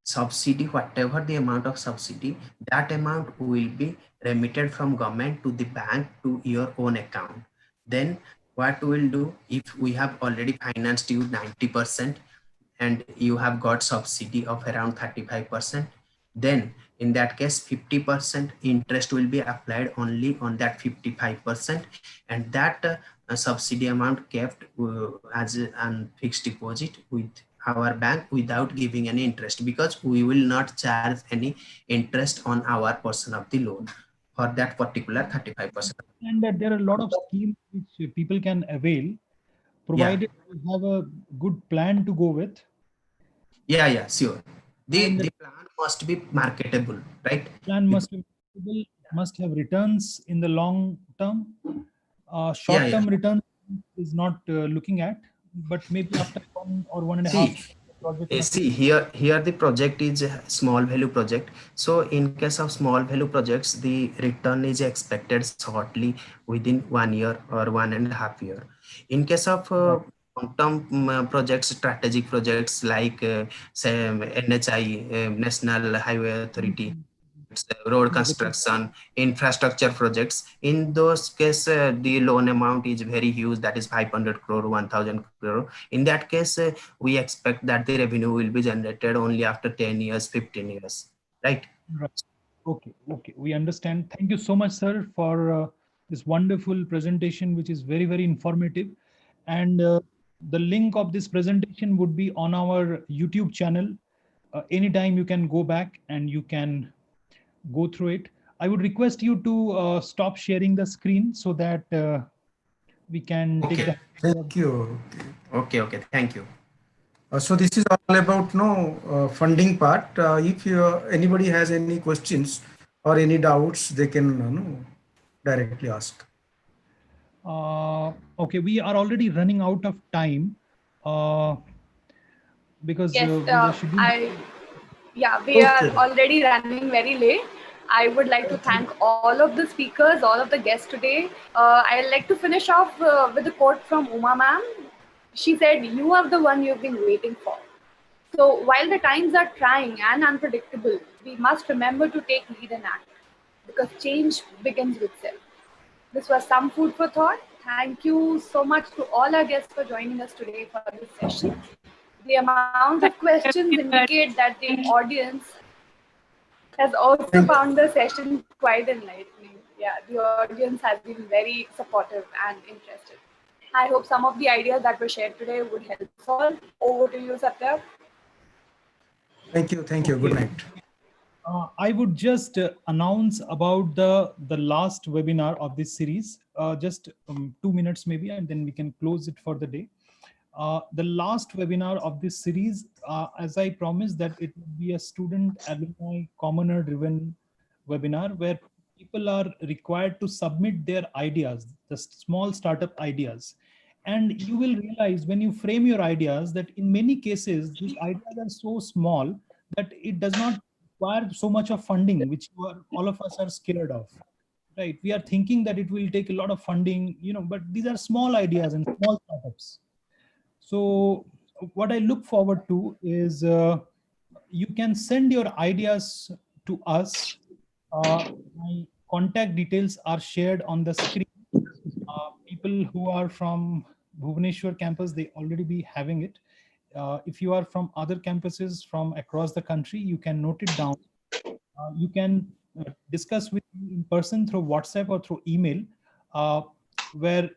Subsidy, whatever the amount of subsidy, that amount will be remitted from government to the bank to your own account. Then what we will do, if we have already financed you 90% and you have got subsidy of around 35%, then in that case 50% interest will be applied only on that 55%, and that subsidy amount kept as a fixed deposit with our bank without giving any interest, because we will not charge any interest on our portion of the loan for that particular 35%. And that there are a lot of schemes which people can avail, provided you have a good plan to go with. Yeah, sure. And The plan must be marketable, right? plan must be marketable, must have returns in the long term. Short term return is not looking at, but maybe after 1 or 1.5 project. See here the project is a small value project. So in case of small value projects, the return is expected shortly, within 1 year or 1.5 year. In case of long-term projects, strategic projects like say NHI, National Highway Authority, road construction, infrastructure projects, in those cases the loan amount is very huge, that is 500 crore, 1000 crore. In that case, we expect that the revenue will be generated only after 10 years, 15 years, right? Okay, we understand. Thank you so much, sir, for this wonderful presentation, which is very, very informative. And the link of this presentation would be on our YouTube channel. Anytime you can go back and you can go through it. I would request you to stop sharing the screen so that we can take Okay. the. Thank you. Okay. Thank you. So this is all about funding part. If anybody has any questions or any doubts, they can directly ask. Okay, we are already running out of time because Yes, we were scheduled. we are Okay. already running very late. I would like to thank all of the speakers, all of the guests today. I'd like to finish off with a quote from Uma ma'am. She said, "You are the one you've been waiting for." So while the times are trying and unpredictable, we must remember to take lead and act, because change begins with self. This was some food for thought. Thank you so much to all our guests for joining us today for this session. The amount of questions indicate that the audience has also Thank, found the session quite enlightening. Yeah, the audience has been very supportive and interested. I hope some of the ideas that were shared today would help us all. Over to you, Satya. thank you. Thank you. Good Okay. night. I would just announce about the last webinar of this series, just 2 minutes maybe, and then we can close it for the day. The last webinar of this series, as I promised, that it would be a student alumni commoner driven webinar where people are required to submit their ideas, the small startup ideas. And you will realize when you frame your ideas that in many cases, these ideas are so small that it does not require so much of funding, which all of us are scared of. Right? We are thinking that it will take a lot of funding, but these are small ideas and small startups. So what I look forward to is you can send your ideas to us. My contact details are shared on the screen. People who are from Bhubaneswar campus, they already be having it. If you are from other campuses from across the country, you can note it down. You can discuss with me in person through WhatsApp or through email, where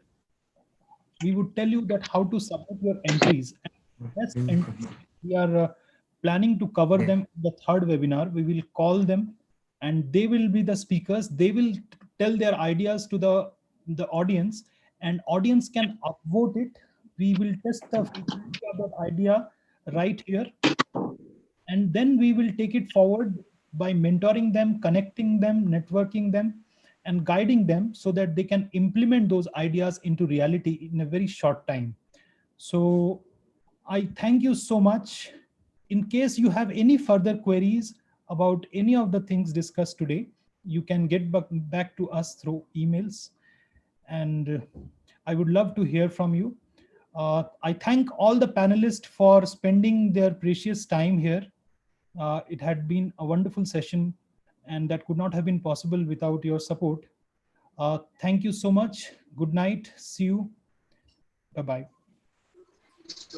we would tell you that how to submit your entries. And best entries, we are planning to cover them in the third webinar. We will call them and they will be the speakers. They will tell their ideas to the audience, and audience can upvote it. We will test the feasibility of that idea right here, and then we will take it forward by mentoring them, connecting them, networking them, and guiding them so that they can implement those ideas into reality in a very short time. So I thank you so much. In case you have any further queries about any of the things discussed today, you can get back to us through emails, and I would love to hear from you. I thank all the panelists for spending their precious time here. It had been a wonderful session, and that could not have been possible without your support. Thank you so much. Good night. See you. Bye-bye.